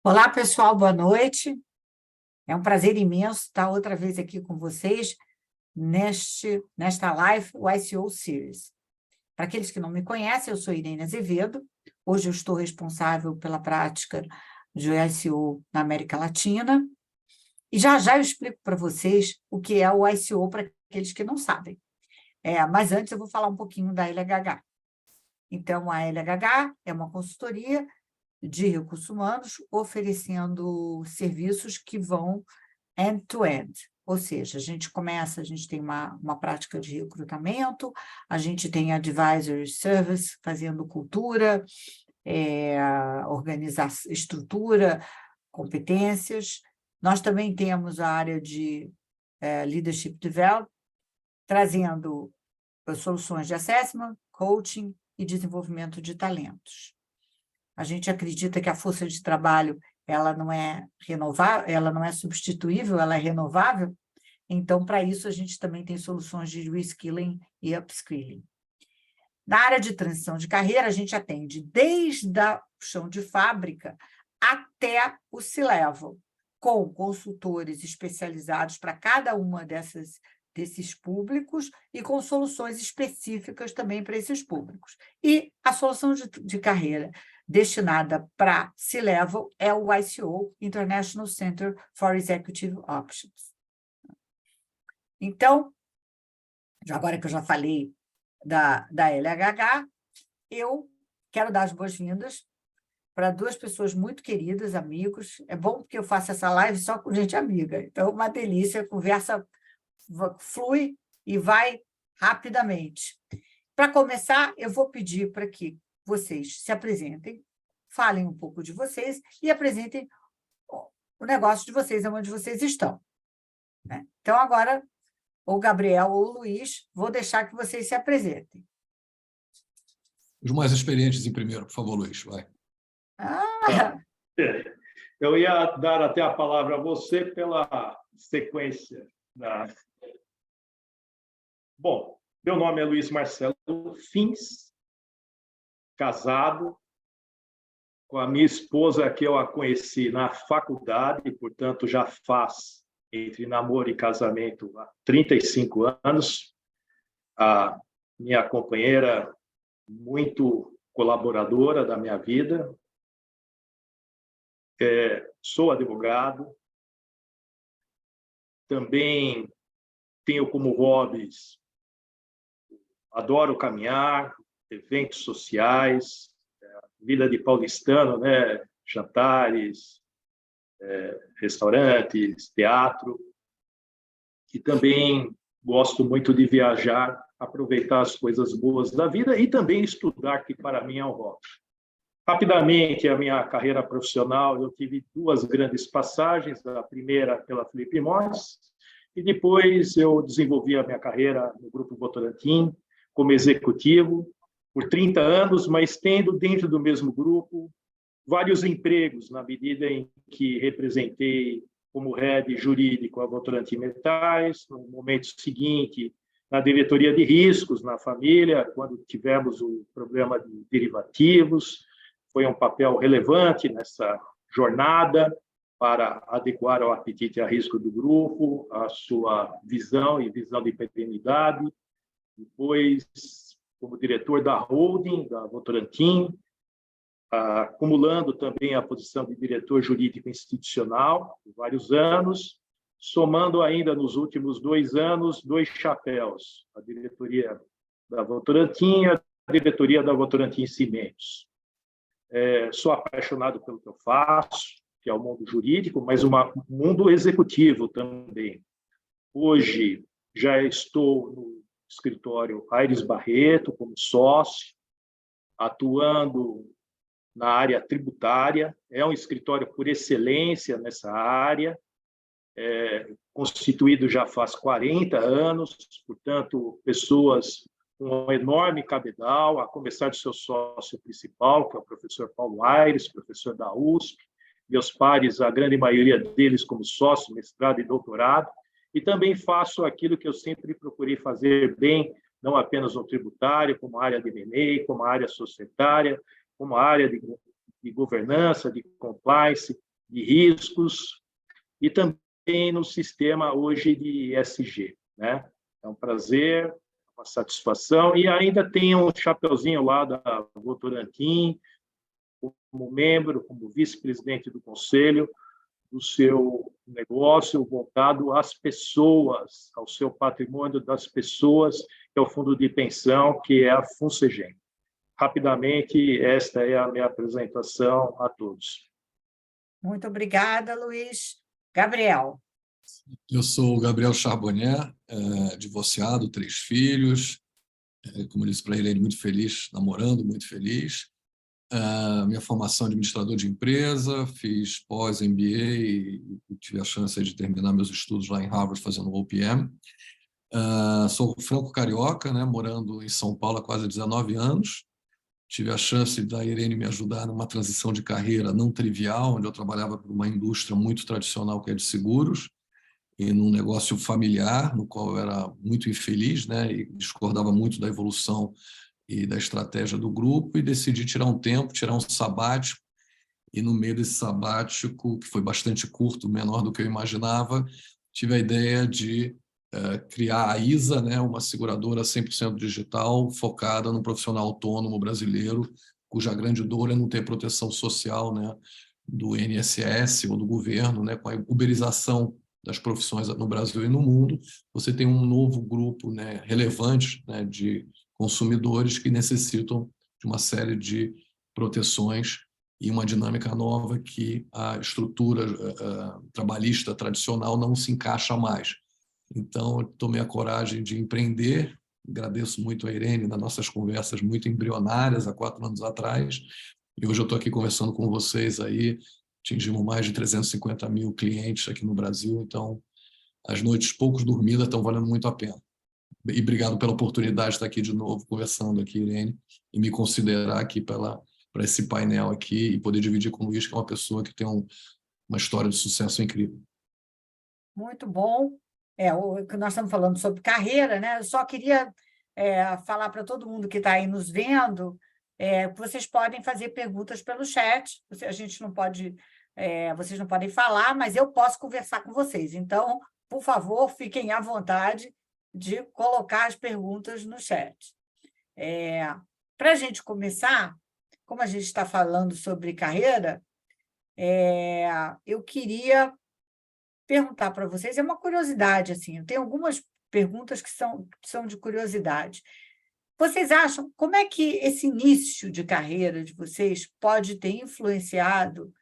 Olá, pessoal, boa noite. É um prazer imenso estar outra vez aqui com vocês nesta live, o ICO Series. Para aqueles que não me conhecem, eu sou Irene Azevedo. Hoje eu estou responsável pela prática de ICO na América Latina. E já já eu explico para vocês o que é o ICO para aqueles que não sabem. Mas antes eu vou falar um pouquinho da LHH. Então, a LHH é uma consultoria de recursos humanos, oferecendo serviços que vão end-to-end, ou seja, a gente tem uma prática de recrutamento, a gente tem advisory service, fazendo cultura, organizar estrutura, competências. Nós também temos a área de leadership development, trazendo soluções de assessment, coaching e desenvolvimento de talentos. A gente acredita que a força de trabalho ela não é renovável, ela não é substituível, ela é renovável. Então, para isso, a gente também tem soluções de reskilling e upskilling. Na área de transição de carreira, a gente atende desde o chão de fábrica até o C-Level, com consultores especializados para cada uma desses públicos e com soluções específicas também para esses públicos. E a solução de carreira destinada para C-Level é o ICO, International Center for Executive Options. Então, agora que eu já falei da LHH, eu quero dar as boas-vindas para duas pessoas muito queridas, amigos. É bom porque eu faço essa live só com gente amiga. Então, uma delícia, a conversa flui e vai rapidamente. Para começar, eu vou pedir para que vocês se apresentem, falem um pouco de vocês e apresentem o negócio de vocês, onde vocês estão. Né? Então, agora, ou o Gabriel ou o Luiz, vou deixar que vocês se apresentem. Os mais experientes em primeiro, por favor, Luiz, vai. Eu ia dar até a palavra a você pela sequência. Bom, meu nome é Luiz Marcelo Fins, casado com a minha esposa, que eu a conheci na faculdade, portanto, já faz entre namoro e casamento há 35 anos. A minha companheira, muito colaboradora da minha vida. Sou advogado. Também tenho como hobbies, adoro caminhar, eventos sociais, vida de paulistano, né? Jantares, restaurantes, teatro. E também gosto muito de viajar, aproveitar as coisas boas da vida e também estudar, que para mim é um hobby. Rapidamente, a minha carreira profissional, eu tive duas grandes passagens. A primeira pela Philip Morris, e depois eu desenvolvi a minha carreira no Grupo Votorantim como executivo por 30 anos, mas tendo dentro do mesmo grupo vários empregos, na medida em que representei como head jurídico a Votorantim Metais, no momento seguinte, na diretoria de riscos na família, quando tivemos o problema de derivativos. Foi um papel relevante nessa jornada para adequar ao apetite a risco do grupo, a sua visão e visão de perenidade. Depois, como diretor da holding, da Votorantim, acumulando também a posição de diretor jurídico institucional por vários anos, somando ainda nos últimos 2 anos 2 chapéus, a diretoria da Votorantim e a diretoria da Votorantim Cimentos. Sou apaixonado pelo que eu faço, que é o mundo jurídico, mas o mundo executivo também. Hoje já estou no escritório Aires Barreto como sócio, atuando na área tributária. É um escritório por excelência nessa área, constituído já faz 40 anos, portanto, pessoas com um enorme cabedal, a começar do seu sócio principal, que é o professor Paulo Aires, professor da USP, meus pares, a grande maioria deles como sócio, mestrado e doutorado, e também faço aquilo que eu sempre procurei fazer bem, não apenas no tributário, como a área de M&A, como a área societária, como a área de governança, de compliance, de riscos e também no sistema hoje de ESG, né? É um prazer, uma satisfação, e ainda tem um chapeuzinho lá da Votorantim, como membro, como vice-presidente do conselho, do seu negócio voltado às pessoas, ao seu patrimônio das pessoas, que é o fundo de pensão, que é a Funsegem. Rapidamente, esta é a minha apresentação a todos. Muito obrigada, Luiz. Gabriel. Eu sou o Gabriel Charbonnier, divorciado, 3 filhos, como eu disse para ele, muito feliz, namorando, muito feliz. Minha formação é administrador de empresa, fiz pós-MBA e tive a chance de terminar meus estudos lá em Harvard fazendo o OPM. Sou franco-carioca, né, morando em São Paulo há quase 19 anos. Tive a chance da Irene me ajudar numa transição de carreira não trivial, onde eu trabalhava por uma indústria muito tradicional que é de seguros, e num negócio familiar, no qual eu era muito infeliz, né, e discordava muito da evolução e da estratégia do grupo, e decidi tirar um tempo, tirar um sabático, e no meio desse sabático, que foi bastante curto, menor do que eu imaginava, tive a ideia de criar a ISA, né, uma seguradora 100% digital, focada no profissional autônomo brasileiro, cuja grande dor é não ter proteção social, né, do INSS ou do governo, né, com a uberização das profissões no Brasil e no mundo. Você tem um novo grupo, né, relevante, né, de consumidores que necessitam de uma série de proteções e uma dinâmica nova que a estrutura trabalhista tradicional não se encaixa mais. Então, eu tomei a coragem de empreender. Agradeço muito a Irene nas nossas conversas muito embrionárias há 4 anos atrás. E hoje eu estou aqui conversando com vocês aí. Atingimos mais de 350 mil clientes aqui no Brasil. Então, as noites poucos dormidas estão valendo muito a pena. E obrigado pela oportunidade de estar aqui de novo, conversando aqui, Irene, e me considerar aqui para esse painel aqui e poder dividir com o Luiz, que é uma pessoa que tem uma história de sucesso incrível. Muito bom. Nós estamos falando sobre carreira, né? Eu só queria falar para todo mundo que está aí nos vendo que vocês podem fazer perguntas pelo chat. A gente não pode, vocês não podem falar, mas eu posso conversar com vocês. Então, por favor, fiquem à vontade de colocar as perguntas no chat. Para a gente começar, como a gente está falando sobre carreira, eu queria perguntar para vocês, é uma curiosidade, assim, eu tenho algumas perguntas que são de curiosidade. Vocês acham, como é que esse início de carreira de vocês pode ter influenciado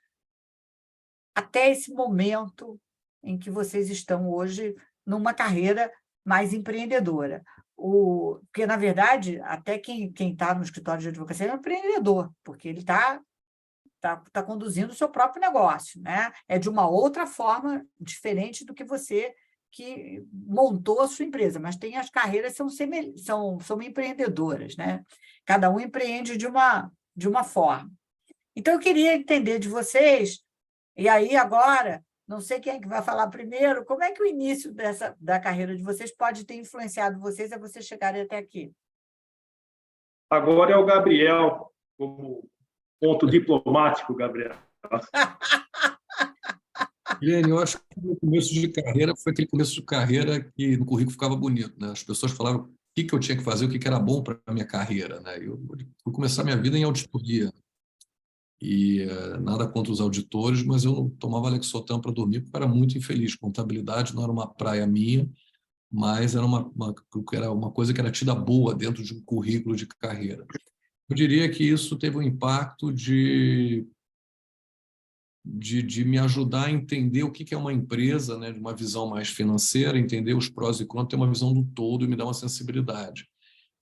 até esse momento em que vocês estão hoje numa carreira mais empreendedora? Porque, na verdade, até quem está no escritório de advocacia é um empreendedor, porque ele está conduzindo o seu próprio negócio, né? É de uma outra forma, diferente do que você que montou a sua empresa, mas tem as carreiras são empreendedoras, né? Cada um empreende de uma forma. Então, eu queria entender de vocês, e aí agora, não sei quem é que vai falar primeiro, como é que o início da carreira de vocês pode ter influenciado vocês a vocês chegarem até aqui? Agora é o Gabriel, como ponto diplomático, Gabriel. Irene, eu acho que o começo de carreira foi aquele começo de carreira que no currículo ficava bonito, né? As pessoas falavam o que eu tinha que fazer, o que era bom para a minha carreira, né? Eu fui começar minha vida em auditoria. E nada contra os auditores, mas eu não tomava Lexotan para dormir porque eu era muito infeliz. Contabilidade não era uma praia minha, mas era uma coisa que era tida boa dentro de um currículo de carreira. Eu diria que isso teve um impacto de me ajudar a entender o que é uma empresa, né, de uma visão mais financeira, entender os prós e contras, ter uma visão do todo e me dar uma sensibilidade.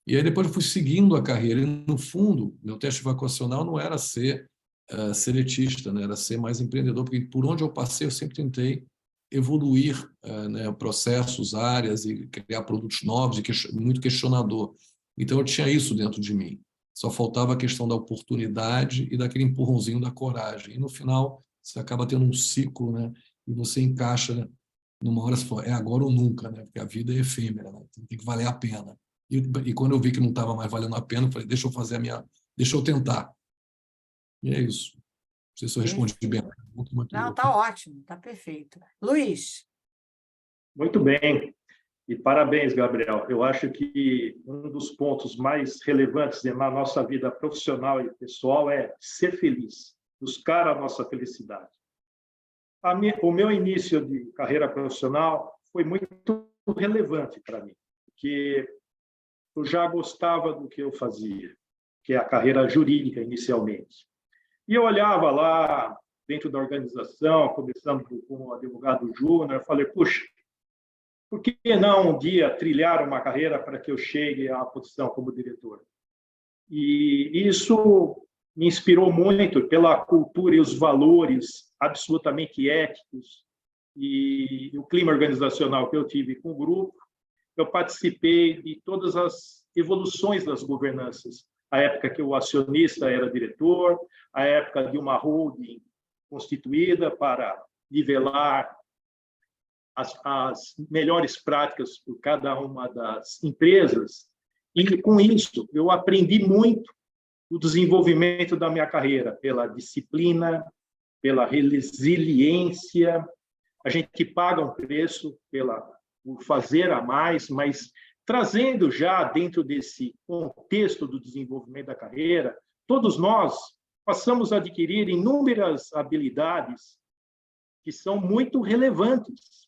E aí depois eu fui seguindo a carreira. E, no fundo, meu teste vocacional não era ser seletista, né, era ser mais empreendedor, porque por onde eu passei eu sempre tentei evoluir né, processos, áreas e criar produtos novos e muito questionador. Então eu tinha isso dentro de mim. Só faltava a questão da oportunidade e daquele empurrãozinho da coragem. E no final você acaba tendo um ciclo, né? E você encaixa, né? Numa hora você fala, é agora ou nunca, né? Porque a vida é efêmera, né? Tem que valer a pena. E quando eu vi que não estava mais valendo a pena, eu falei, deixa eu tentar. E é isso. Não sei se eu respondi bem. Muito Não, está ótimo, está perfeito. Luiz. Muito bem. E parabéns, Gabriel. Eu acho que um dos pontos mais relevantes na nossa vida profissional e pessoal é ser feliz, buscar a nossa felicidade. O meu início de carreira profissional foi muito relevante para mim, porque eu já gostava do que eu fazia, que é a carreira jurídica inicialmente. E eu olhava lá dentro da organização, começando como advogado júnior, falei, puxa, por que não um dia trilhar uma carreira para que eu chegue à posição como diretor? E isso me inspirou muito pela cultura e os valores absolutamente éticos e o clima organizacional que eu tive com o grupo. Eu participei de todas as evoluções das governanças. A época que o acionista era diretor, a época de uma holding constituída para nivelar as melhores práticas por cada uma das empresas. E, com isso, eu aprendi muito o desenvolvimento da minha carreira, pela disciplina, pela resiliência. A gente paga um preço por fazer a mais, mas trazendo já dentro desse contexto do desenvolvimento da carreira, todos nós passamos a adquirir inúmeras habilidades que são muito relevantes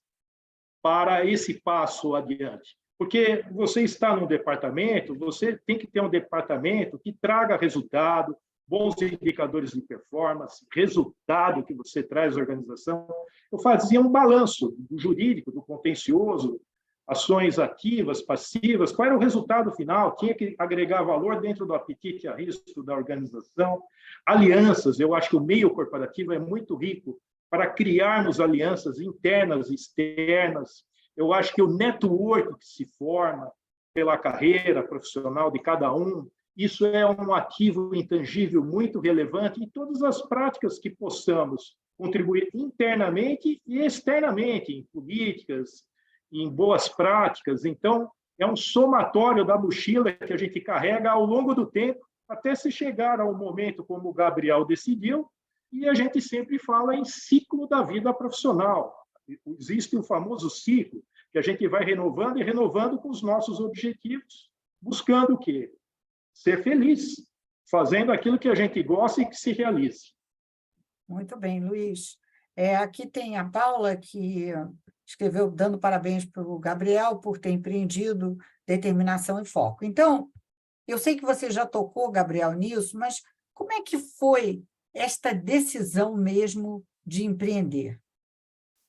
para esse passo adiante. Porque você está num departamento, você tem que ter um departamento que traga resultado, bons indicadores de performance, resultado que você traz à organização. Eu fazia um balanço do jurídico, do contencioso, ações ativas, passivas, qual era o resultado final, tinha que agregar valor dentro do apetite a risco da organização. Alianças, eu acho que o meio corporativo é muito rico para criarmos alianças internas e externas. Eu acho que o network que se forma pela carreira profissional de cada um, isso é um ativo intangível muito relevante, e todas as práticas que possamos contribuir internamente e externamente, em políticas, em boas práticas. Então, é um somatório da mochila que a gente carrega ao longo do tempo, até se chegar ao momento como o Gabriel decidiu, e a gente sempre fala em ciclo da vida profissional. Existe o famoso ciclo, que a gente vai renovando e renovando com os nossos objetivos, buscando o quê? Ser feliz, fazendo aquilo que a gente gosta e que se realize. Muito bem, Luiz. Aqui tem a Paula, que escreveu dando parabéns para o Gabriel por ter empreendido determinação e foco. Então, eu sei que você já tocou, Gabriel, nisso, mas como é que foi esta decisão mesmo de empreender?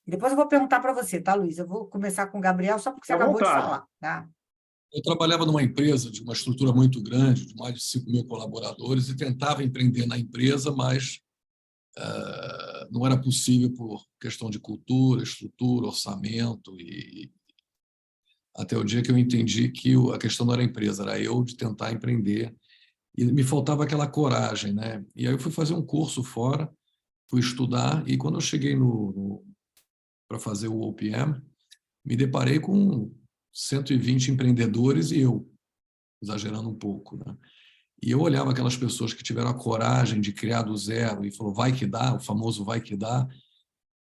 E depois eu vou perguntar para você, tá, Luiz? Eu vou começar com o Gabriel, só porque você acabou de falar. Tá? Eu trabalhava numa empresa de uma estrutura muito grande, de mais de 5.000 colaboradores, e tentava empreender na empresa, mas não era possível por questão de cultura, estrutura, orçamento, e até o dia que eu entendi que a questão não era a empresa, era eu de tentar empreender, e me faltava aquela coragem, né? E aí eu fui fazer um curso fora, fui estudar, e quando eu cheguei para fazer o OPM, me deparei com 120 empreendedores e eu, exagerando um pouco, né? E eu olhava aquelas pessoas que tiveram a coragem de criar do zero e falou, vai que dá, o famoso vai que dá,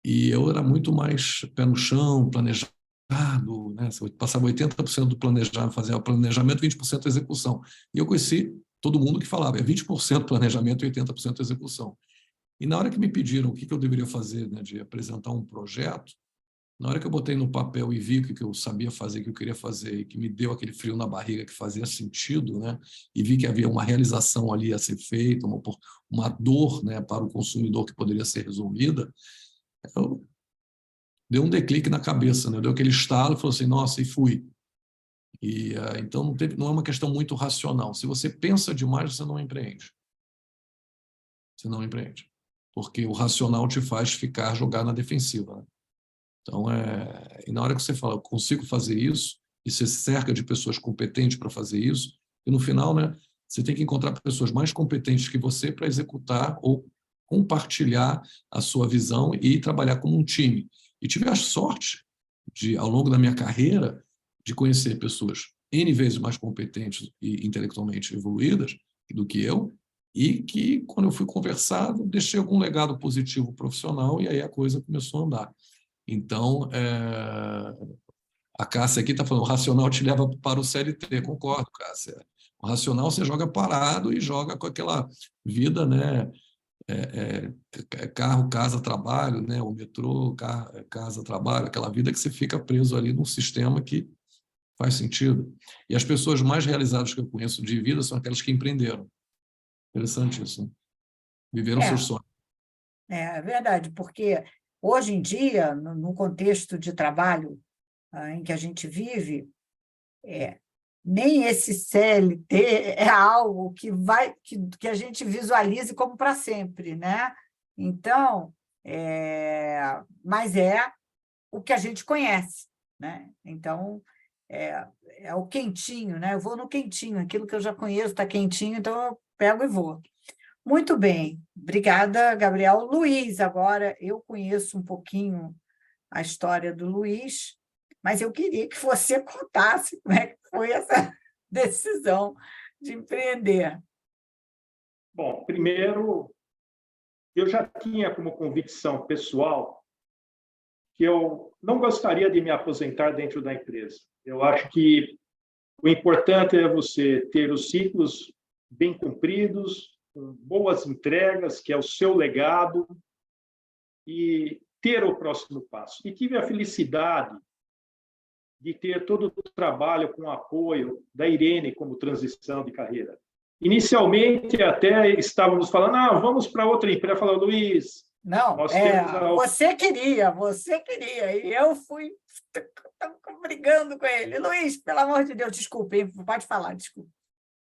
e eu era muito mais pé no chão, planejado, né? Eu passava 80% do planejamento, fazia o planejamento, 20% execução. E eu conheci todo mundo que falava, é 20% planejamento e 80% execução. E na hora que me pediram o que eu deveria fazer, né, de apresentar um projeto, na hora que eu botei no papel e vi o que eu sabia fazer, o que eu queria fazer, e que me deu aquele frio na barriga que fazia sentido, né, e vi que havia uma realização ali a ser feita, uma dor, né, para o consumidor que poderia ser resolvida, eu dei um declique na cabeça, né, deu aquele estalo e falou assim, nossa, e fui. E, então não é uma questão muito racional. Se você pensa demais, você não empreende. Você não empreende. Porque o racional te faz ficar jogar na defensiva, né? Então, e na hora que você fala, eu consigo fazer isso, e você cerca de pessoas competentes para fazer isso, e no final, né, você tem que encontrar pessoas mais competentes que você para executar ou compartilhar a sua visão e trabalhar como um time. E tive a sorte, ao longo da minha carreira, de conhecer pessoas N vezes mais competentes e intelectualmente evoluídas do que eu, e que, quando eu fui conversar, eu deixei algum legado positivo profissional e aí a coisa começou a andar. Então, a Cássia aqui está falando, o racional te leva para o CLT. Concordo, Cássia. O racional você joga parado e joga com aquela vida, né? Carro, casa, trabalho, né? O metrô, casa, trabalho, aquela vida que você fica preso ali num sistema que faz sentido. E as pessoas mais realizadas que eu conheço de vida são aquelas que empreenderam. Interessante isso, né? Viveram seus sonhos. É verdade, porque hoje em dia, no contexto de trabalho em que a gente vive, nem esse CLT é algo que a gente visualize como para sempre, né? Então, mas é o que a gente conhece, né? Então, é o quentinho, né? Eu vou no quentinho, aquilo que eu já conheço está quentinho, então eu pego e vou. Muito bem, obrigada, Gabriel. Luiz, agora eu conheço um pouquinho a história do Luiz, mas eu queria que você contasse como é que foi essa decisão de empreender. Bom, primeiro, eu já tinha como convicção pessoal que eu não gostaria de me aposentar dentro da empresa. Eu acho que o importante é você ter os ciclos bem cumpridos, com boas entregas, que é o seu legado, e ter o próximo passo. E tive a felicidade de ter todo o trabalho com apoio da Irene como transição de carreira. Inicialmente, até estávamos falando, vamos para outra empresa. Falou, Luiz, não, nós temos você queria, e eu fui brigando com ele. Luiz, pelo amor de Deus, desculpe, pode falar, desculpe.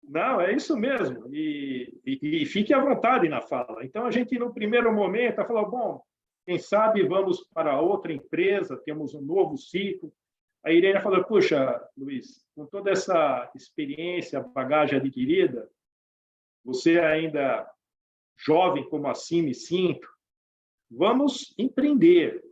Não, é isso mesmo. E fique à vontade na fala. Então, a gente, no primeiro momento, falou, bom, quem sabe vamos para outra empresa, temos um novo ciclo. A Irene falou, puxa, Luiz, com toda essa experiência, bagagem adquirida, você ainda jovem como assim me sinto, vamos empreender.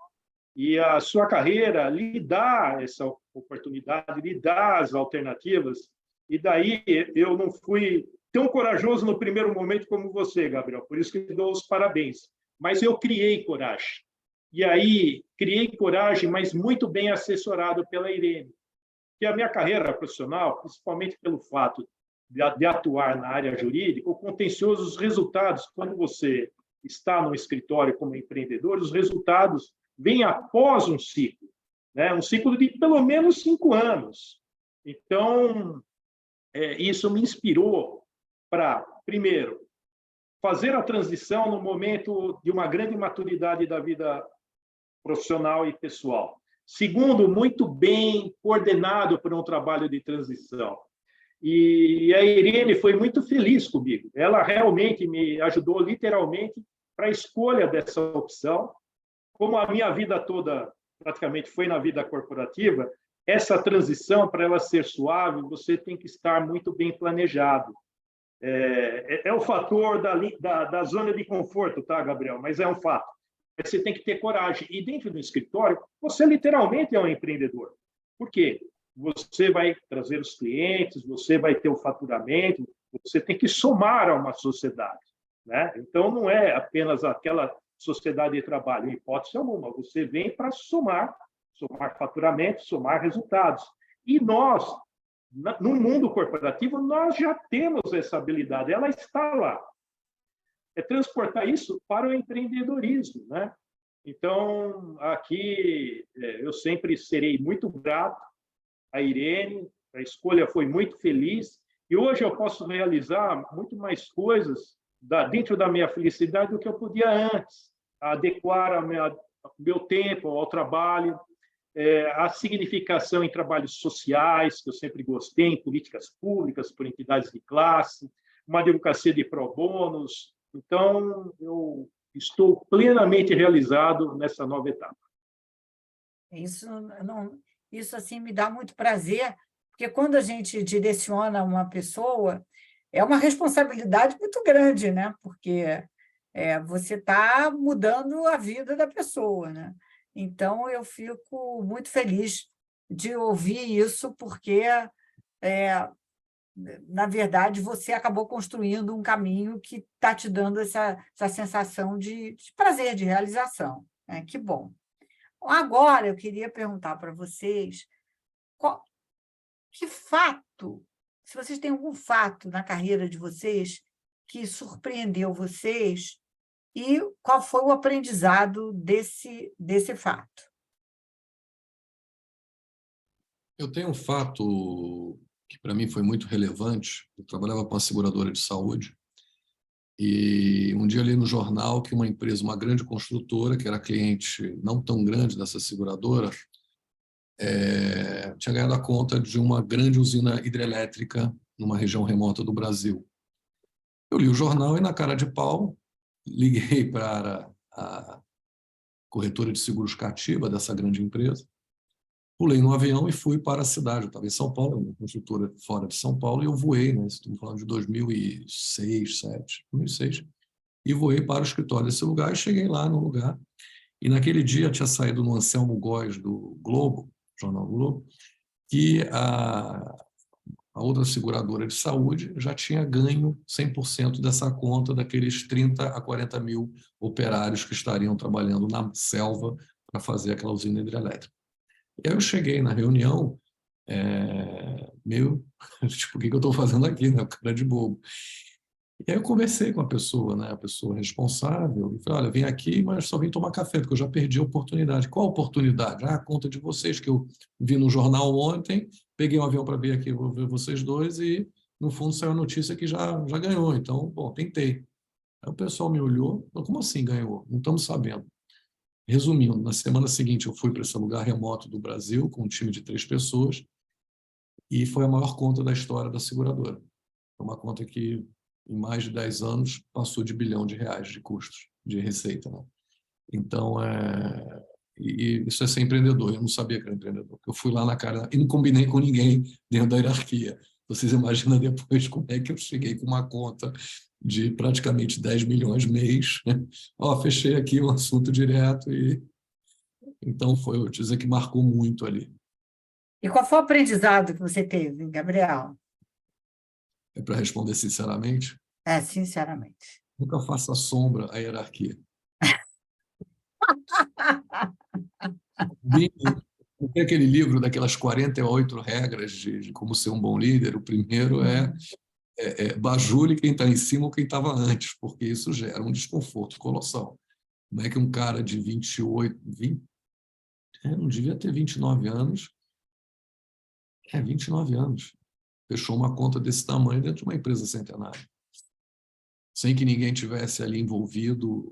E a sua carreira lhe dá essa oportunidade, lhe dá as alternativas. E daí eu não fui tão corajoso no primeiro momento como você, Gabriel, por isso que dou os parabéns. Mas eu criei coragem. E aí, criei coragem, mas muito bem assessorado pela Irene. Que a minha carreira profissional, principalmente pelo fato de atuar na área jurídica, o contencioso, os resultados, quando você está no escritório como empreendedor, os resultados vêm após um ciclo, né? Um ciclo de pelo menos 5 anos. Então, isso me inspirou para, primeiro, fazer a transição no momento de uma grande maturidade da vida profissional e pessoal. Segundo, muito bem coordenado por um trabalho de transição. E a Irene foi muito feliz comigo. Ela realmente me ajudou, literalmente, para a escolha dessa opção. Como a minha vida toda praticamente foi na vida corporativa, essa transição, para ela ser suave, você tem que estar muito bem planejado. É o fator da zona de conforto, tá, Gabriel? Mas é um fato. Você tem que ter coragem. E dentro do escritório, você literalmente é um empreendedor. Por quê? Você vai trazer os clientes, você vai ter o faturamento, você tem que somar a uma sociedade, né? Então, não é apenas aquela sociedade de trabalho, em hipótese alguma. Você vem para somar faturamento, somar resultados. E nós, no mundo corporativo, nós já temos essa habilidade, ela está lá. É transportar isso para o empreendedorismo, né? Então, aqui, eu sempre serei muito grato à Irene, a escolha foi muito feliz, e hoje eu posso realizar muito mais coisas dentro da minha felicidade do que eu podia antes, adequar o meu tempo ao trabalho, a significação em trabalhos sociais, que eu sempre gostei, em políticas públicas, por entidades de classe, uma advocacia de pro bonos. Então, eu estou plenamente realizado nessa nova etapa. Isso assim, me dá muito prazer, porque quando a gente direciona uma pessoa, é uma responsabilidade muito grande, né? Porque você está mudando a vida da pessoa, né? Então, eu fico muito feliz de ouvir isso, porque na verdade, você acabou construindo um caminho que está te dando essa sensação de prazer, de realização, né? Que bom. Agora, eu queria perguntar para vocês que fato, se vocês têm algum fato na carreira de vocês que surpreendeu vocês e qual foi o aprendizado desse fato? Eu tenho um fato que para mim foi muito relevante. Eu trabalhava com uma seguradora de saúde e um dia eu li no jornal que uma empresa, uma grande construtora, que era cliente não tão grande dessa seguradora, tinha ganhado a conta de uma grande usina hidrelétrica numa região remota do Brasil. Eu li o jornal e, na cara de pau, liguei para a corretora de seguros cativa dessa grande empresa, pulei no avião e fui para a cidade. Eu estava em São Paulo, uma construtora fora de São Paulo, e eu voei, né? Estamos falando de 2006, 2006, e voei para o escritório desse lugar e cheguei lá no lugar. E naquele dia tinha saído no Anselmo Góes do Globo, Jornal do Globo, que a outra seguradora de saúde já tinha ganho 100% dessa conta daqueles 30 a 40 mil operários que estariam trabalhando na selva para fazer aquela usina hidrelétrica. E aí eu cheguei na reunião, meio, tipo, o que eu estou fazendo aqui, né? O cara de bobo. E aí eu conversei com a pessoa, né? A pessoa responsável, e falei, olha, vim aqui, mas só vim tomar café, porque eu já perdi a oportunidade. Qual a oportunidade? A conta de vocês, que eu vi no jornal ontem, peguei um avião para vir aqui, vou ver vocês dois, e no fundo saiu a notícia que já ganhou. Então, bom, tentei. Aí o pessoal me olhou, falou, como assim ganhou? Não estamos sabendo. Resumindo, na semana seguinte eu fui para esse lugar remoto do Brasil, com um time de 3 pessoas, e foi a maior conta da história da seguradora. Foi uma conta que, em mais de 10 anos, passou de R$ 1 bilhão de custos, de receita, né? Então, e isso é ser empreendedor. Eu não sabia que era empreendedor, porque eu fui lá na cara e não combinei com ninguém dentro da hierarquia. Vocês imaginam depois como é que eu cheguei com uma conta de praticamente 10 milhões mês. Ó, fechei aqui o assunto direto e então foi, eu te dizer que marcou muito ali. E qual foi o aprendizado que você teve, Gabriel? É para responder sinceramente, Sinceramente. nunca faça sombra à hierarquia. Tem aquele livro daquelas 48 regras de como ser um bom líder. O primeiro bajule quem está em cima ou quem estava antes, porque isso gera um desconforto colossal. Como é que um cara de 28, não devia ter 29 anos, 29 anos, fechou uma conta desse tamanho dentro de uma empresa centenária, sem que ninguém tivesse ali envolvido,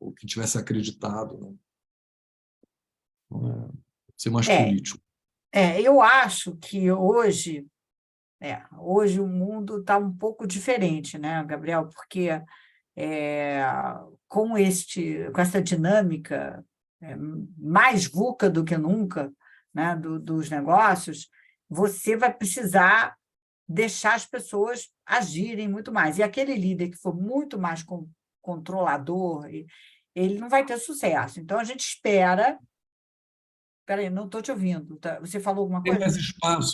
ou que tivesse acreditado, né? Então, ser mais político. Eu acho que hoje o mundo está um pouco diferente, né, Gabriel? Porque com essa dinâmica mais VUCA do que nunca, né, dos negócios, você vai precisar deixar as pessoas agirem muito mais. E aquele líder que for muito mais controlador, ele não vai ter sucesso. Então, a gente espera... Espera aí, não estou te ouvindo. Você falou alguma coisa?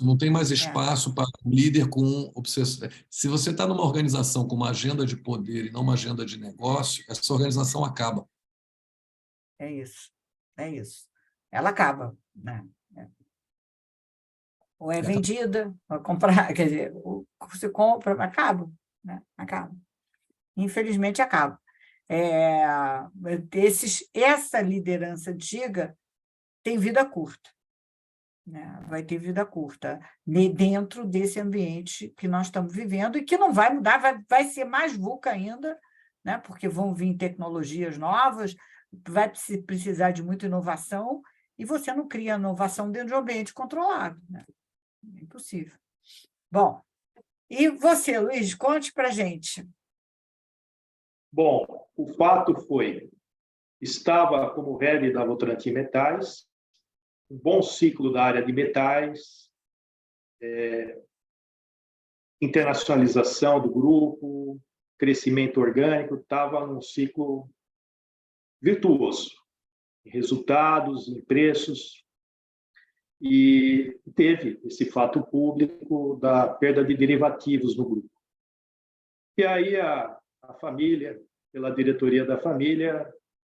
Não tem mais espaço para um líder com obsessão. Se você está numa organização com uma agenda de poder e não uma agenda de negócio, essa organização acaba. É isso. Ela acaba, né? Ou é vendida, ou comprar, quer dizer, você compra, acaba, né? Acaba. Infelizmente, acaba. Essa liderança antiga tem vida curta, né? Vai ter vida curta dentro desse ambiente que nós estamos vivendo e que não vai mudar, vai ser mais VUCA ainda, né? Porque vão vir tecnologias novas, vai precisar de muita inovação e você não cria inovação dentro de um ambiente controlado, né? É impossível. Bom, e você, Luiz, conte para a gente. Bom, o fato foi, estava como head da Votorantim Metais, um bom ciclo da área de metais, internacionalização do grupo, crescimento orgânico, estava num ciclo virtuoso, em resultados, em preços. e teve esse fato público da perda de derivativos no grupo. E aí a família, pela diretoria da família,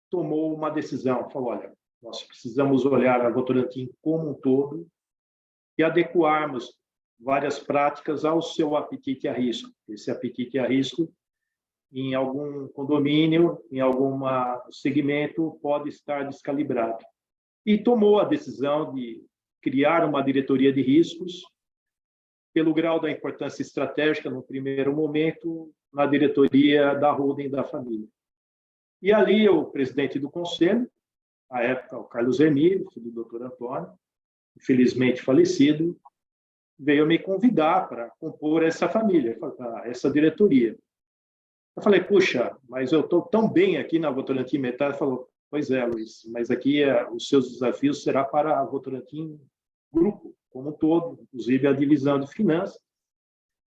tomou uma decisão, falou, olha, nós precisamos olhar a Votorantim como um todo e adequarmos várias práticas ao seu apetite a risco. Esse apetite a risco, em algum condomínio, em algum segmento, pode estar descalibrado. E tomou a decisão de criar uma diretoria de riscos, pelo grau da importância estratégica, no primeiro momento, na diretoria da holding da família. E ali o presidente do conselho, à época o Carlos Emílio, filho do Dr. Antônio, infelizmente falecido, veio me convidar para compor essa família, essa diretoria. Eu falei, puxa, mas eu estou tão bem aqui na Votorantim Metais. Ele falou, pois é, Luiz, mas aqui os seus desafios será para a Votorantim Grupo, como um todo, inclusive a divisão de finanças.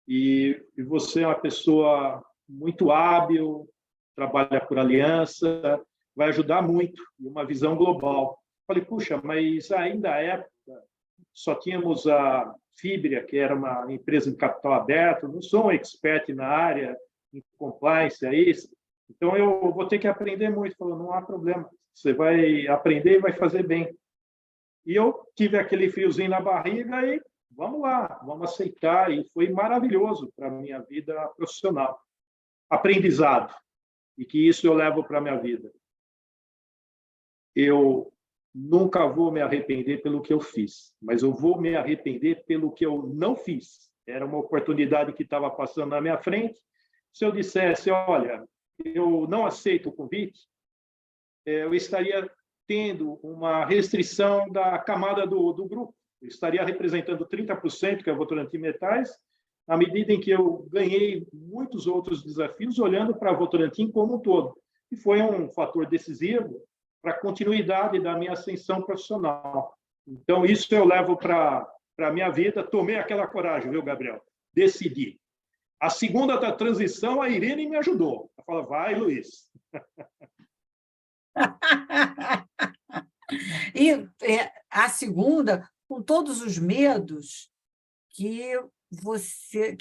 E você é uma pessoa muito hábil, trabalha por aliança, vai ajudar muito, e uma visão global. Falei, puxa, mas ainda à época só tínhamos a Fibria, que era uma empresa de capital aberto, não sou um expert na área, em compliance, é isso. Então, eu vou ter que aprender muito. Falou, não há problema, você vai aprender e vai fazer bem. E eu tive aquele friozinho na barriga e vamos lá, vamos aceitar. E foi maravilhoso para a minha vida profissional. Aprendizado. E que isso eu levo para a minha vida. Eu nunca vou me arrepender pelo que eu fiz, mas eu vou me arrepender pelo que eu não fiz. Era uma oportunidade que estava passando na minha frente. Se eu dissesse, olha, eu não aceito o convite, eu estaria tendo uma restrição da camada do grupo. Eu estaria representando 30%, que é a Votorantim Metais, na medida em que eu ganhei muitos outros desafios, olhando para a Votorantim como um todo. E foi um fator decisivo para a continuidade da minha ascensão profissional. Então, isso eu levo para a minha vida. Tomei aquela coragem, viu, Gabriel? Decidi. A segunda da transição, a Irene me ajudou. Ela fala, vai, Luiz. E a segunda, com todos os medos que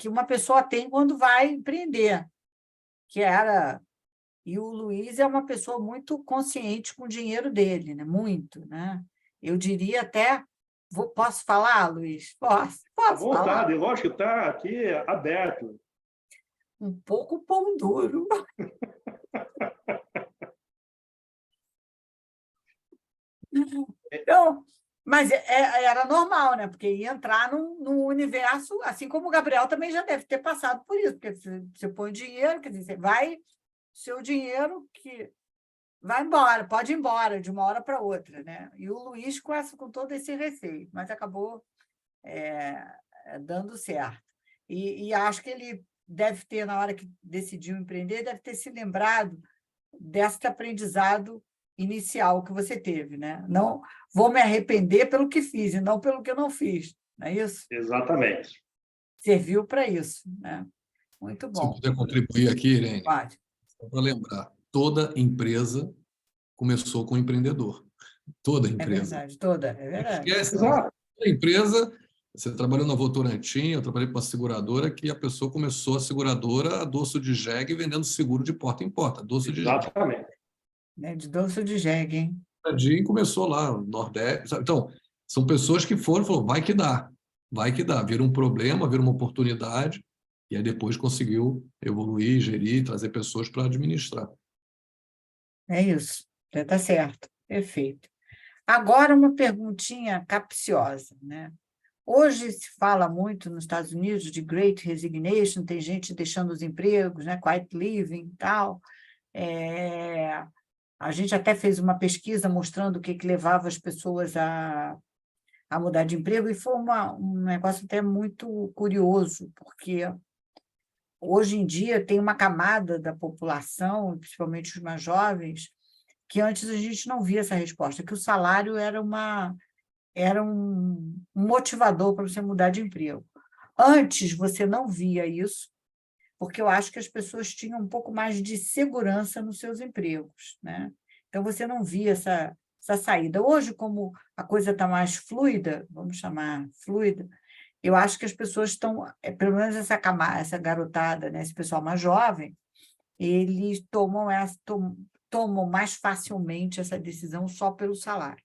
uma pessoa tem quando vai empreender, e o Luiz é uma pessoa muito consciente com o dinheiro dele, né? Muito, né? Eu diria até, posso falar, Luiz? Posso À vontade, falar? lógico, está aqui aberto. Um pouco pão duro. Então, mas era normal, né? Porque ia entrar num universo, assim como o Gabriel também já deve ter passado por isso, porque você põe dinheiro, quer dizer, seu dinheiro que vai embora, pode ir embora de uma hora para outra, né? E o Luiz com todo esse receio, mas acabou dando certo. E acho que ele deve ter, na hora que decidiu empreender, deve ter se lembrado desse aprendizado inicial que você teve, né? Não vou me arrepender pelo que fiz e não pelo que eu não fiz, não é isso? Exatamente. Serviu para isso, né? Muito Se eu bom. puder contribuir aqui, Irene, Pode. só para lembrar, toda empresa começou com um empreendedor. Toda É empresa. verdade, toda, é verdade. Esquece, Exato. toda empresa, você trabalhou na Votorantim, eu trabalhei com uma seguradora que a pessoa começou a seguradora a doce de jegue vendendo seguro de porta em porta, doce de jegue. Exatamente. Né? De doce de jegue, hein? A Jegue começou lá no Nordeste. Sabe? Então, são pessoas que foram e falaram, vai que dá. Vira um problema, vira uma oportunidade, e aí depois conseguiu evoluir, gerir, trazer pessoas para administrar. É isso, está certo, perfeito. Agora, uma perguntinha capciosa, né? Hoje se fala muito nos Estados Unidos de Great Resignation, tem gente deixando os empregos, né? Quiet leaving e tal. A gente até fez uma pesquisa mostrando o que levava as pessoas a mudar de emprego, e foi um negócio até muito curioso, porque hoje em dia tem uma camada da população, principalmente os mais jovens, que antes a gente não via essa resposta, que o salário era um motivador para você mudar de emprego. Antes você não via isso, porque eu acho que as pessoas tinham um pouco mais de segurança nos seus empregos, né? Então, você não via essa essa saída. Hoje, como a coisa está mais fluida, vamos chamar fluida, eu acho que as pessoas estão, pelo menos essa garotada, né, esse pessoal mais jovem, eles tomam mais facilmente essa decisão só pelo salário.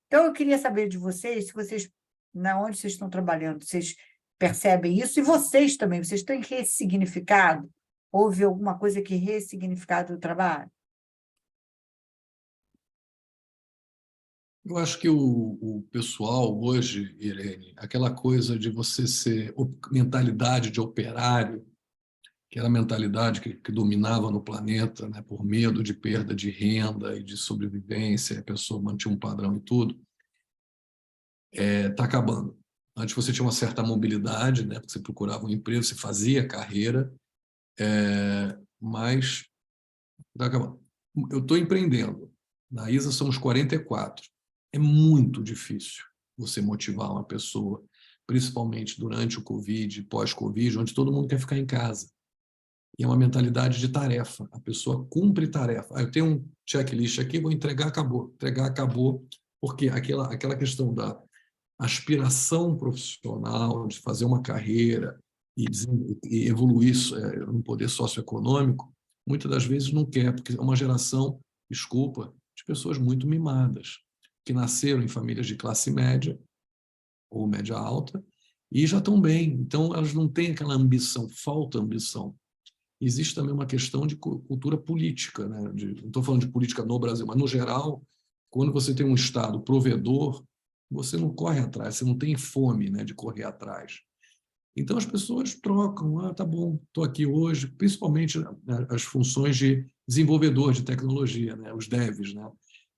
Então, eu queria saber de vocês, se vocês, onde vocês estão trabalhando, vocês percebem isso, e vocês também, vocês têm ressignificado? Houve alguma coisa que ressignificado o trabalho? Eu acho que o pessoal hoje, Irene, aquela coisa de você ser mentalidade de operário, que era a mentalidade que dominava no planeta, né, por medo de perda de renda e de sobrevivência, a pessoa mantinha um padrão e tudo, está acabando. Antes você tinha uma certa mobilidade, né, porque você procurava um emprego, você fazia carreira, mas está acabando. Eu estou empreendendo. Na ISA somos 44. É muito difícil você motivar uma pessoa, principalmente durante o Covid, pós-Covid, onde todo mundo quer ficar em casa. E é uma mentalidade de tarefa. A pessoa cumpre tarefa. Eu tenho um checklist aqui, vou entregar, acabou. Entregar, acabou. Porque aquela questão da aspiração profissional, de fazer uma carreira e evoluir no poder socioeconômico, muitas das vezes não quer, porque é uma geração, desculpa, de pessoas muito mimadas, que nasceram em famílias de classe média ou média alta e já estão bem. Então, elas não têm aquela ambição, falta ambição. Existe também uma questão de cultura política, né? Não estou falando de política no Brasil, mas, no geral, quando você tem um Estado provedor, você não corre atrás, você não tem fome, né, de correr atrás. Então, as pessoas trocam. Tá bom, estou aqui hoje, principalmente, né, as funções de desenvolvedor de tecnologia, né, os devs, né,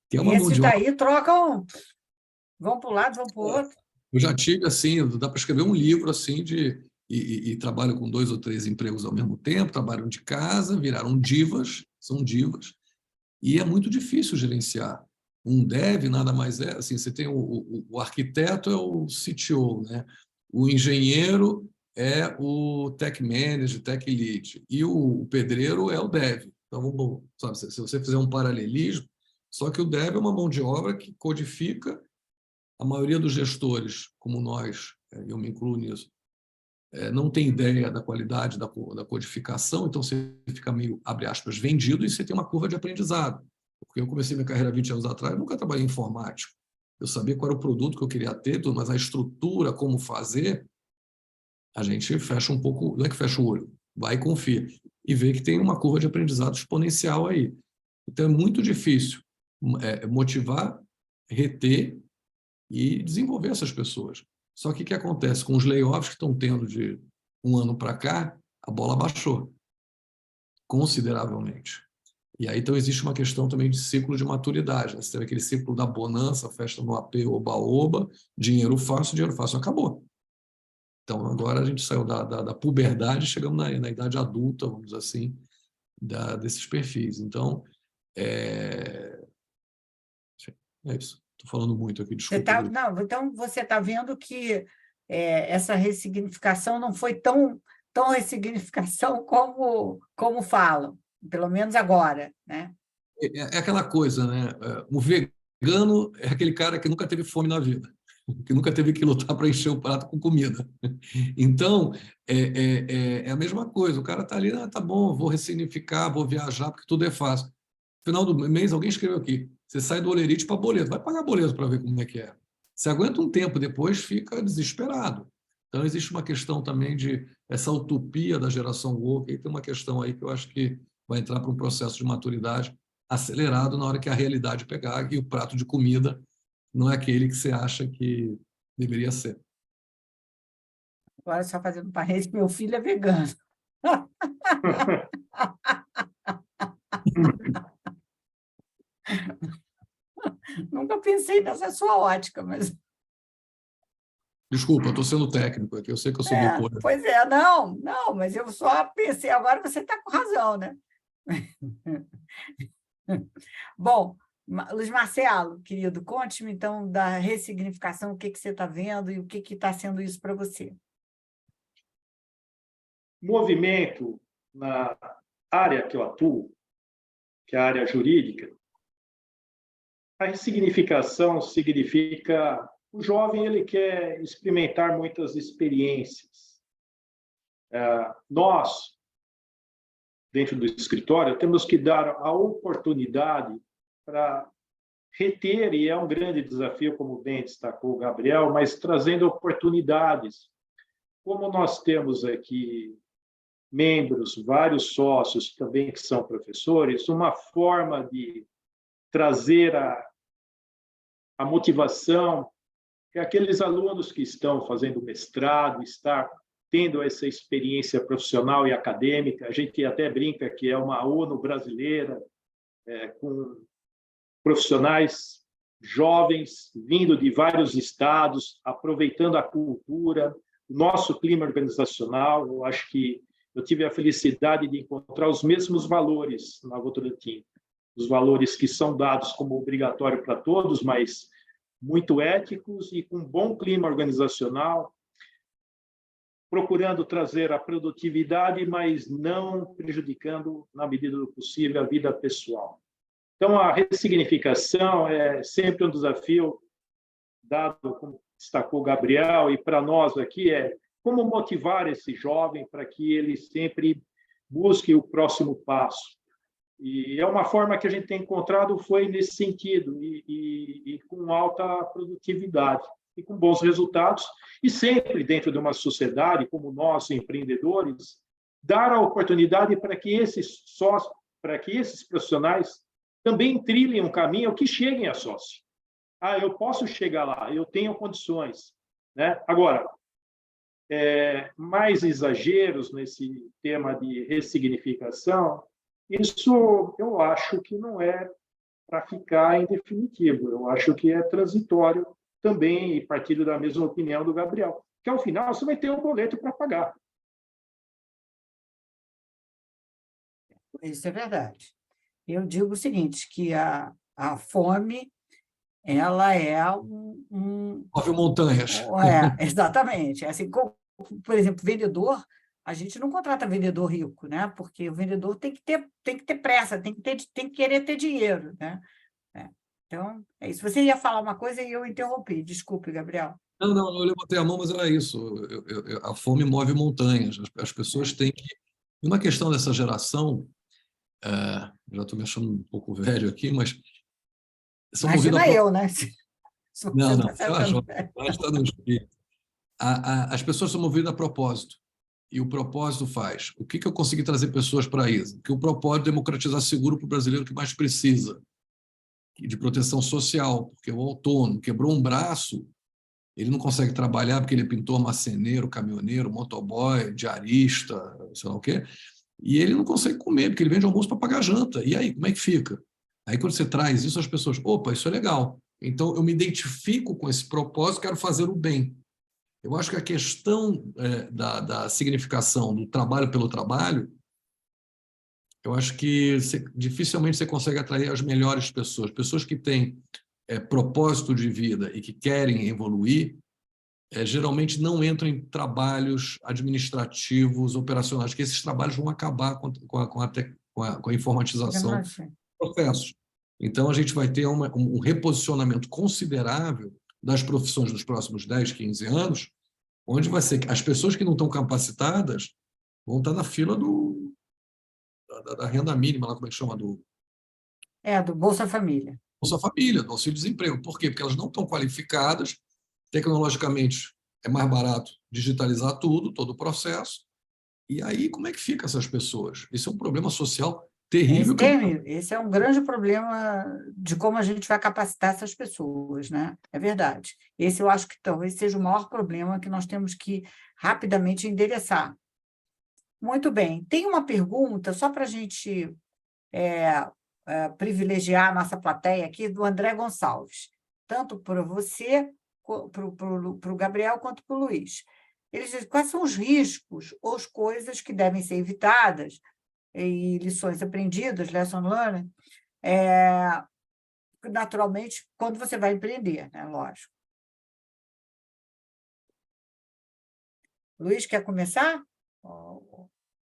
que é E uma mão esses de obra. daí trocam, vão para um lado, vão para o outro. Eu já tive, assim, dá para escrever um livro, assim, e trabalho com 2 ou 3 empregos ao mesmo tempo, trabalham de casa, viraram divas, são divas, e é muito difícil gerenciar. Um dev nada mais é, assim, você tem o arquiteto é o CTO, né? O engenheiro é o tech manager, tech lead, e o pedreiro é o dev. Então, sabe, se você fizer um paralelismo, só que o dev é uma mão de obra que codifica. A maioria dos gestores, como nós, eu me incluo nisso, não tem ideia da qualidade da codificação, então você fica meio, abre aspas, vendido, e você tem uma curva de aprendizado. Porque eu comecei minha carreira 20 anos atrás, eu nunca trabalhei em informática. Eu sabia qual era o produto que eu queria ter, mas a estrutura, como fazer, a gente fecha um pouco, não é que fecha o olho, vai e confia, e vê que tem uma curva de aprendizado exponencial aí. Então é muito difícil motivar, reter e desenvolver essas pessoas. Só que o que acontece com os layoffs que estão tendo de um ano para cá, a bola baixou consideravelmente. E aí, então, existe uma questão também de ciclo de maturidade. Né? Você teve aquele ciclo da bonança, festa no AP, oba-oba, dinheiro fácil, acabou. Então, agora a gente saiu da puberdade, chegamos na idade adulta, vamos dizer assim, desses perfis. Então, é isso. Estou falando muito aqui, desculpa. Não, então, você está vendo que essa ressignificação não foi tão ressignificação como falam, pelo menos agora, né? É aquela coisa, né? O vegano é aquele cara que nunca teve fome na vida, que nunca teve que lutar para encher o prato com comida. Então, é a mesma coisa. O cara está ali, tá bom, vou ressignificar, vou viajar, porque tudo é fácil. No final do mês, alguém escreveu aqui, você sai do olerite para boleto, vai pagar boleto para ver como é que é. Você aguenta um tempo, depois fica desesperado. Então, existe uma questão também de essa utopia da geração woke, e tem uma questão aí que eu acho que vai entrar para um processo de maturidade acelerado na hora que a realidade pegar e o prato de comida não é aquele que você acha que deveria ser. Agora, só fazendo parênteses, meu filho é vegano. Nunca pensei nessa sua ótica, mas... Desculpa, eu estou sendo técnico aqui, eu sei que eu sou meio polêmico. Pois é, não, mas eu só pensei, agora você está com razão, né? Bom, Luiz Marcelo, querido, conte-me então da ressignificação, o que você está vendo e o que está sendo isso para você. Movimento na área que eu atuo, que é a área jurídica, A ressignificação significa o jovem ele quer experimentar muitas experiências. Nós, dentro do escritório, temos que dar a oportunidade para reter, e é um grande desafio, como bem destacou o Gabriel, mas trazendo oportunidades. Como nós temos aqui membros, vários sócios também que são professores, uma forma de trazer a motivação que aqueles alunos que estão fazendo mestrado, estar tendo essa experiência profissional e acadêmica, a gente até brinca que é uma ONU brasileira, com profissionais jovens vindo de vários estados, aproveitando a cultura, o nosso clima organizacional. Eu acho que eu tive a felicidade de encontrar os mesmos valores na Votorantim, os valores que são dados como obrigatório para todos, mas muito éticos e com bom clima organizacional, procurando trazer a produtividade, mas não prejudicando, na medida do possível, a vida pessoal. Então, a ressignificação é sempre um desafio, dado, como destacou o Gabriel, e para nós aqui é como motivar esse jovem para que ele sempre busque o próximo passo. E é uma forma que a gente tem encontrado foi nesse sentido, e com alta produtividade, e com bons resultados, e sempre dentro de uma sociedade, como nós, empreendedores, dar a oportunidade para que esses sócios, para que esses profissionais também trilhem um caminho que cheguem a sócio. Eu posso chegar lá, eu tenho condições, né? Agora, mais exageros nesse tema de ressignificação, isso eu acho que não é para ficar em definitivo, eu acho que é transitório também, e partilho da mesma opinião do Gabriel, que ao final você vai ter um boleto para pagar. Isso é verdade. Eu digo o seguinte, que a fome, ela é Move montanhas. exatamente. Assim, por exemplo, vendedor, a gente não contrata vendedor rico, né? Porque o vendedor tem que ter pressa, tem que querer ter dinheiro, né? Então, é isso. Você ia falar uma coisa e eu interrompi. Desculpe, Gabriel. Não, eu levantei a mão, mas era isso. A fome move montanhas. As pessoas têm que... E uma questão dessa geração, já estou me achando um pouco velho aqui, mas... São Imagina eu, né? Não, está no espírito. As pessoas são movidas a propósito. E o propósito faz. O que eu consegui trazer pessoas para isso? Que o propósito é democratizar seguro para o brasileiro que mais precisa, de proteção social, porque o autônomo quebrou um braço, ele não consegue trabalhar porque ele é pintor, marceneiro, caminhoneiro, motoboy, diarista, sei lá o quê, e ele não consegue comer, porque ele vende almoço para pagar janta. E aí, como é que fica? Aí, quando você traz isso, as pessoas, opa, isso é legal. Então, eu me identifico com esse propósito, quero fazer o bem. Eu acho que a questão da significação do trabalho pelo trabalho, eu acho que dificilmente você consegue atrair as melhores pessoas. Pessoas que têm propósito de vida e que querem evoluir, geralmente não entram em trabalhos administrativos, operacionais, que esses trabalhos vão acabar com a informatização dos processos. Então, a gente vai ter um reposicionamento considerável das profissões nos próximos 10, 15 anos, onde vai ser que as pessoas que não estão capacitadas vão estar na fila da renda mínima, lá, como é que chama? Do Bolsa Família. Bolsa Família, do auxílio-desemprego. Por quê? Porque elas não estão qualificadas, tecnologicamente é mais barato digitalizar tudo, todo o processo, e aí como é que ficam essas pessoas? Esse é um problema social terrível. Esse é um grande problema de como a gente vai capacitar essas pessoas, né? É verdade. Esse eu acho que talvez seja o maior problema que nós temos que rapidamente endereçar. Muito bem. Tem uma pergunta, só para a gente privilegiar a nossa plateia aqui, do André Gonçalves, tanto para você, para o Gabriel, quanto para o Luiz. Eles dizem quais são os riscos ou as coisas que devem ser evitadas e lições aprendidas, lesson learned, naturalmente, quando você vai empreender, né? Lógico. Luiz, quer começar?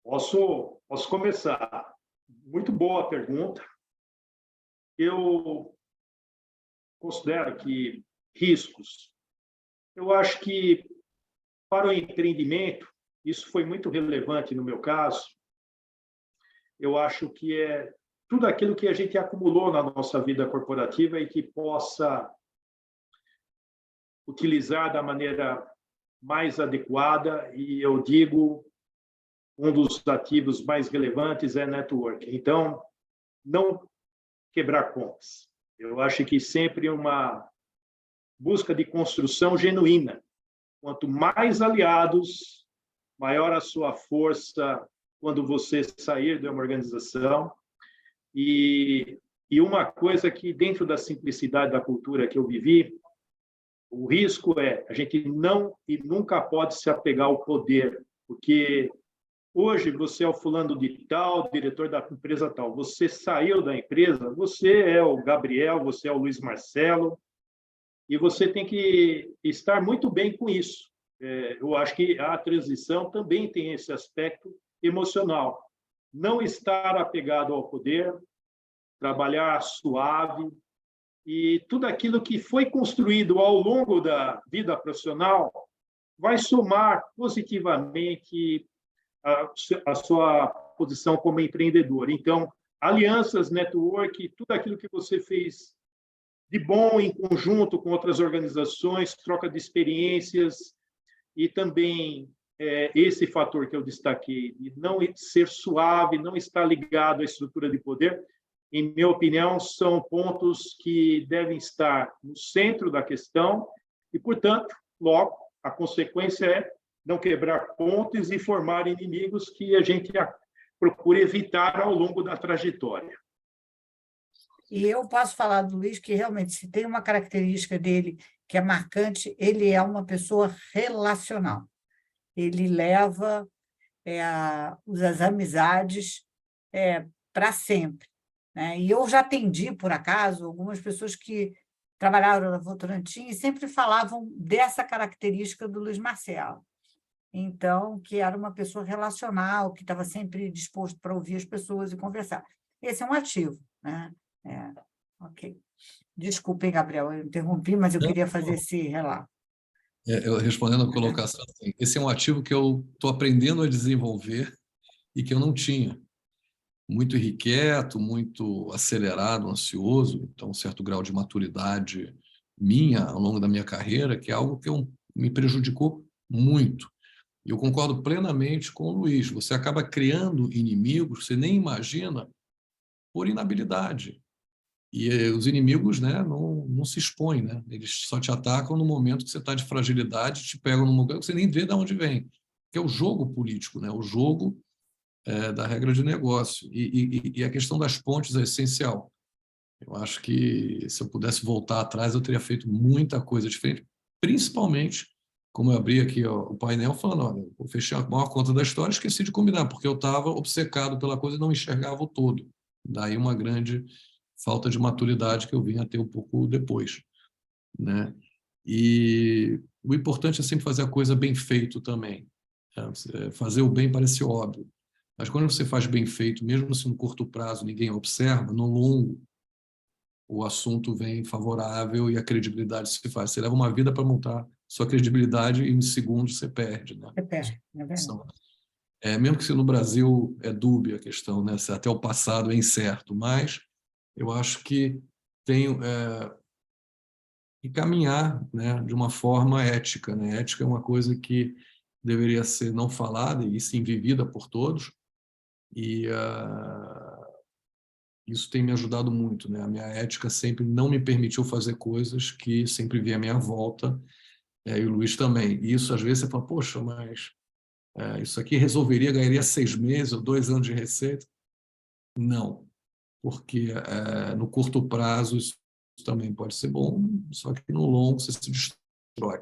Posso começar. Muito boa a pergunta. Eu considero que riscos. Eu acho que, para o empreendimento, isso foi muito relevante no meu caso. Eu acho que é tudo aquilo que a gente acumulou na nossa vida corporativa e que possa utilizar da maneira mais adequada, e eu digo, um dos ativos mais relevantes é networking. Então, não quebrar pontes. Eu acho que sempre uma busca de construção genuína. Quanto mais aliados, maior a sua força quando você sair de uma organização. E uma coisa que, dentro da simplicidade da cultura que eu vivi, o risco é a gente não e nunca pode se apegar ao poder, porque hoje você é o fulano de tal, diretor da empresa tal. Você saiu da empresa, você é o Gabriel, você é o Luiz Marcelo, e você tem que estar muito bem com isso. Eu acho que a transição também tem esse aspecto emocional. Não estar apegado ao poder, trabalhar suave, e tudo aquilo que foi construído ao longo da vida profissional vai somar positivamente a sua posição como empreendedor. Então, alianças, network, tudo aquilo que você fez de bom em conjunto com outras organizações, troca de experiências, e também esse fator que eu destaquei, de não ser suave, não estar ligado à estrutura de poder, em minha opinião, são pontos que devem estar no centro da questão e, portanto, logo, a consequência é não quebrar pontes e formar inimigos que a gente procura evitar ao longo da trajetória. E eu posso falar do Luiz que realmente, se tem uma característica dele que é marcante, ele é uma pessoa relacional. Ele leva as amizades para sempre. Né? E eu já atendi, por acaso, algumas pessoas que trabalharam na Votorantim e sempre falavam dessa característica do Luiz Marcelo. Então, que era uma pessoa relacional, que estava sempre disposto para ouvir as pessoas e conversar. Esse é um ativo. Né? Ok. Desculpem, Gabriel, eu interrompi, mas eu queria fazer esse relato. Respondendo a colocação, assim, esse é um ativo que eu estou aprendendo a desenvolver e que eu não tinha. Muito irrequieto, muito acelerado, ansioso, então um certo grau de maturidade minha ao longo da minha carreira, que é algo que me prejudicou muito. E eu concordo plenamente com o Luiz. Você acaba criando inimigos, você nem imagina, por inabilidade. E os inimigos, né, não se expõem, né? Eles só te atacam no momento que você está de fragilidade, te pegam num lugar que você nem vê de onde vem. Que é o jogo político, né? O jogo da regra de negócio. E a questão das pontes é essencial. Eu acho que, se eu pudesse voltar atrás, eu teria feito muita coisa diferente, principalmente, como eu abri aqui o painel falando, olha, eu fechei a maior conta da história, esqueci de combinar, porque eu estava obcecado pela coisa e não enxergava o todo. Daí uma grande falta de maturidade que eu vim a ter um pouco depois. Né? E o importante é sempre fazer a coisa bem feito também. Fazer o bem parece óbvio. Mas quando você faz bem feito, mesmo se no curto prazo ninguém observa, no longo o assunto vem favorável e a credibilidade se faz. Você leva uma vida para montar sua credibilidade e em segundos você perde. Né? Você perde, é verdade. Mesmo que se no Brasil é dúbia a questão, né? Se até o passado é incerto, mas eu acho que tem que caminhar, né, de uma forma ética. Né? Ética é uma coisa que deveria ser não falada e sim vivida por todos. E isso tem me ajudado muito, né? A minha ética sempre não me permitiu fazer coisas que sempre vi à minha volta, e o Luiz também. E isso, às vezes, você fala, poxa, mas isso aqui ganharia 6 meses ou 2 anos de receita? Não, porque no curto prazo isso também pode ser bom, só que no longo você se destrói.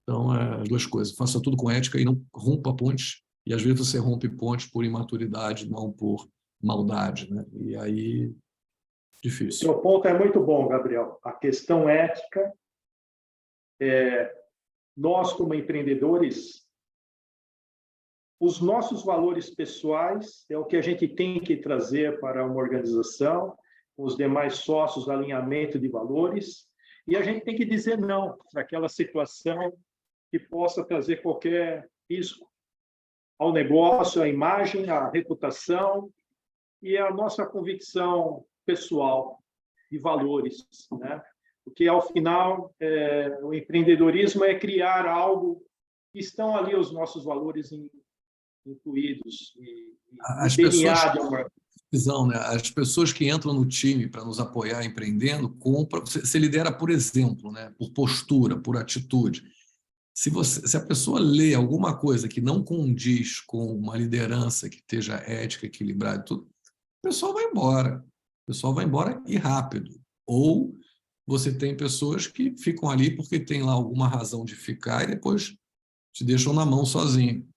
Então, as duas coisas. Faça tudo com ética e não rompa pontes. E às vezes você rompe pontes por imaturidade, não por maldade, né? E aí, difícil. Seu ponto é muito bom, Gabriel. A questão ética, nós como empreendedores, os nossos valores pessoais é o que a gente tem que trazer para uma organização, os demais sócios, alinhamento de valores, E a gente tem que dizer não para aquela situação que possa trazer qualquer risco ao negócio, à imagem, à reputação e à nossa convicção pessoal de valores, né? Porque, ao final, o empreendedorismo é criar algo que estão ali os nossos valores incluídos. As pessoas, né? As pessoas que entram no time para nos apoiar empreendendo, compram. Você lidera por exemplo, né? Por postura, por atitude. Se a pessoa lê alguma coisa que não condiz com uma liderança que esteja ética, equilibrada e tudo, o pessoal vai embora. O pessoal vai embora e rápido. Ou você tem pessoas que ficam ali porque tem lá alguma razão de ficar e depois te deixam na mão sozinho.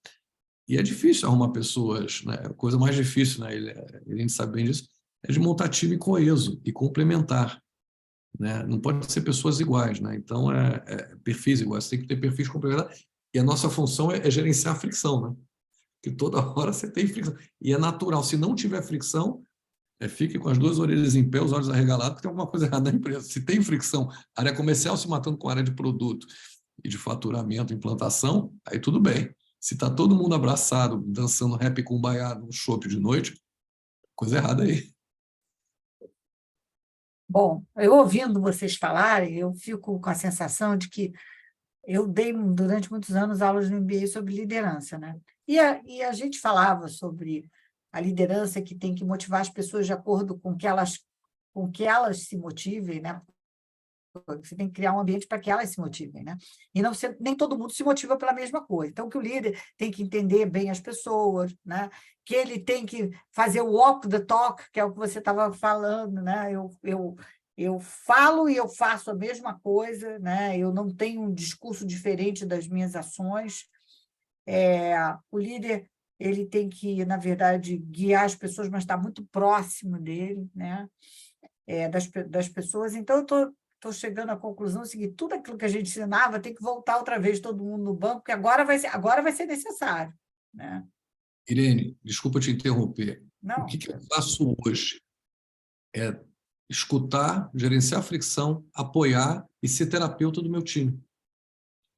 E é difícil arrumar pessoas, né? A coisa mais difícil, né? A gente sabe bem disso, é de montar time coeso e complementar, né? Não pode ser pessoas iguais, né? Então, perfis iguais, você tem que ter perfis complementares. E a nossa função é gerenciar a fricção, né? Porque toda hora você tem fricção. E é natural, se não tiver fricção, fique com as duas orelhas em pé, os olhos arregalados, porque tem alguma coisa errada na empresa. Se tem fricção, área comercial se matando com a área de produto e de faturamento, implantação, aí tudo bem. Se está todo mundo abraçado, dançando rap com baiado no chopp de noite, coisa errada aí. Bom, eu ouvindo vocês falarem, eu fico com a sensação de que eu dei, durante muitos anos, aulas no MBA sobre liderança, né? E a gente falava sobre a liderança que tem que motivar as pessoas de acordo com que elas se motivem, né? Você tem que criar um ambiente para que elas se motivem, né? E nem todo mundo se motiva pela mesma coisa. Então, que o líder tem que entender bem as pessoas, né? Que ele tem que fazer o walk the talk, que é o que você estava falando, né? Eu falo e eu faço a mesma coisa, né? Eu não tenho um discurso diferente das minhas ações. O líder, ele tem que, na verdade, guiar as pessoas, mas estar muito próximo dele, né? Das pessoas. Então, eu estou chegando à conclusão seguinte: tudo aquilo que a gente ensinava tem que voltar outra vez todo mundo no banco, porque agora vai ser necessário, né? Irene, desculpa te interromper. Não. O que eu faço hoje é escutar, gerenciar a fricção, apoiar e ser terapeuta do meu time.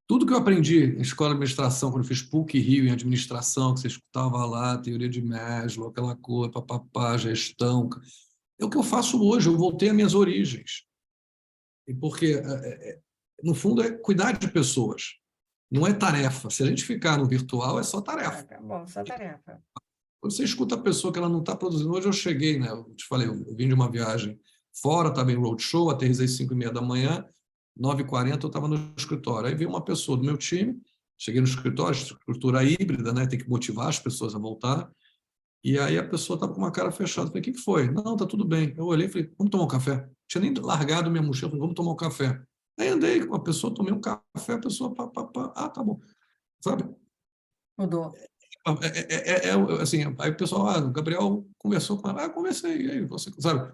Tudo que eu aprendi na escola de administração, quando eu fiz PUC-Rio em administração, que você escutava lá, teoria de Maslow, aquela coisa, papapá, gestão, é o que eu faço hoje. Eu voltei às minhas origens. Porque, no fundo, é cuidar de pessoas. Não é tarefa. Se a gente ficar no virtual, é só tarefa. Tá bom, só tarefa. Quando você escuta a pessoa que ela não está produzindo, hoje eu cheguei, né? Eu te falei, eu vim de uma viagem fora, estava em roadshow, aterrissei às 5h30 da manhã, 9h40 eu estava no escritório. Aí veio uma pessoa do meu time, cheguei no escritório, estrutura híbrida, né? Tem que motivar as pessoas a voltar. E aí a pessoa estava com uma cara fechada. Falei, o que foi? Não, está tudo bem. Eu olhei e falei, vamos tomar um café. Tinha nem largado minha mochila, falei, vamos tomar um café. Aí andei com a pessoa, tomei um café, a pessoa, tá bom. Sabe? Mudou. Assim, aí o pessoal, o Gabriel conversou com ela, conversei, e aí você, sabe?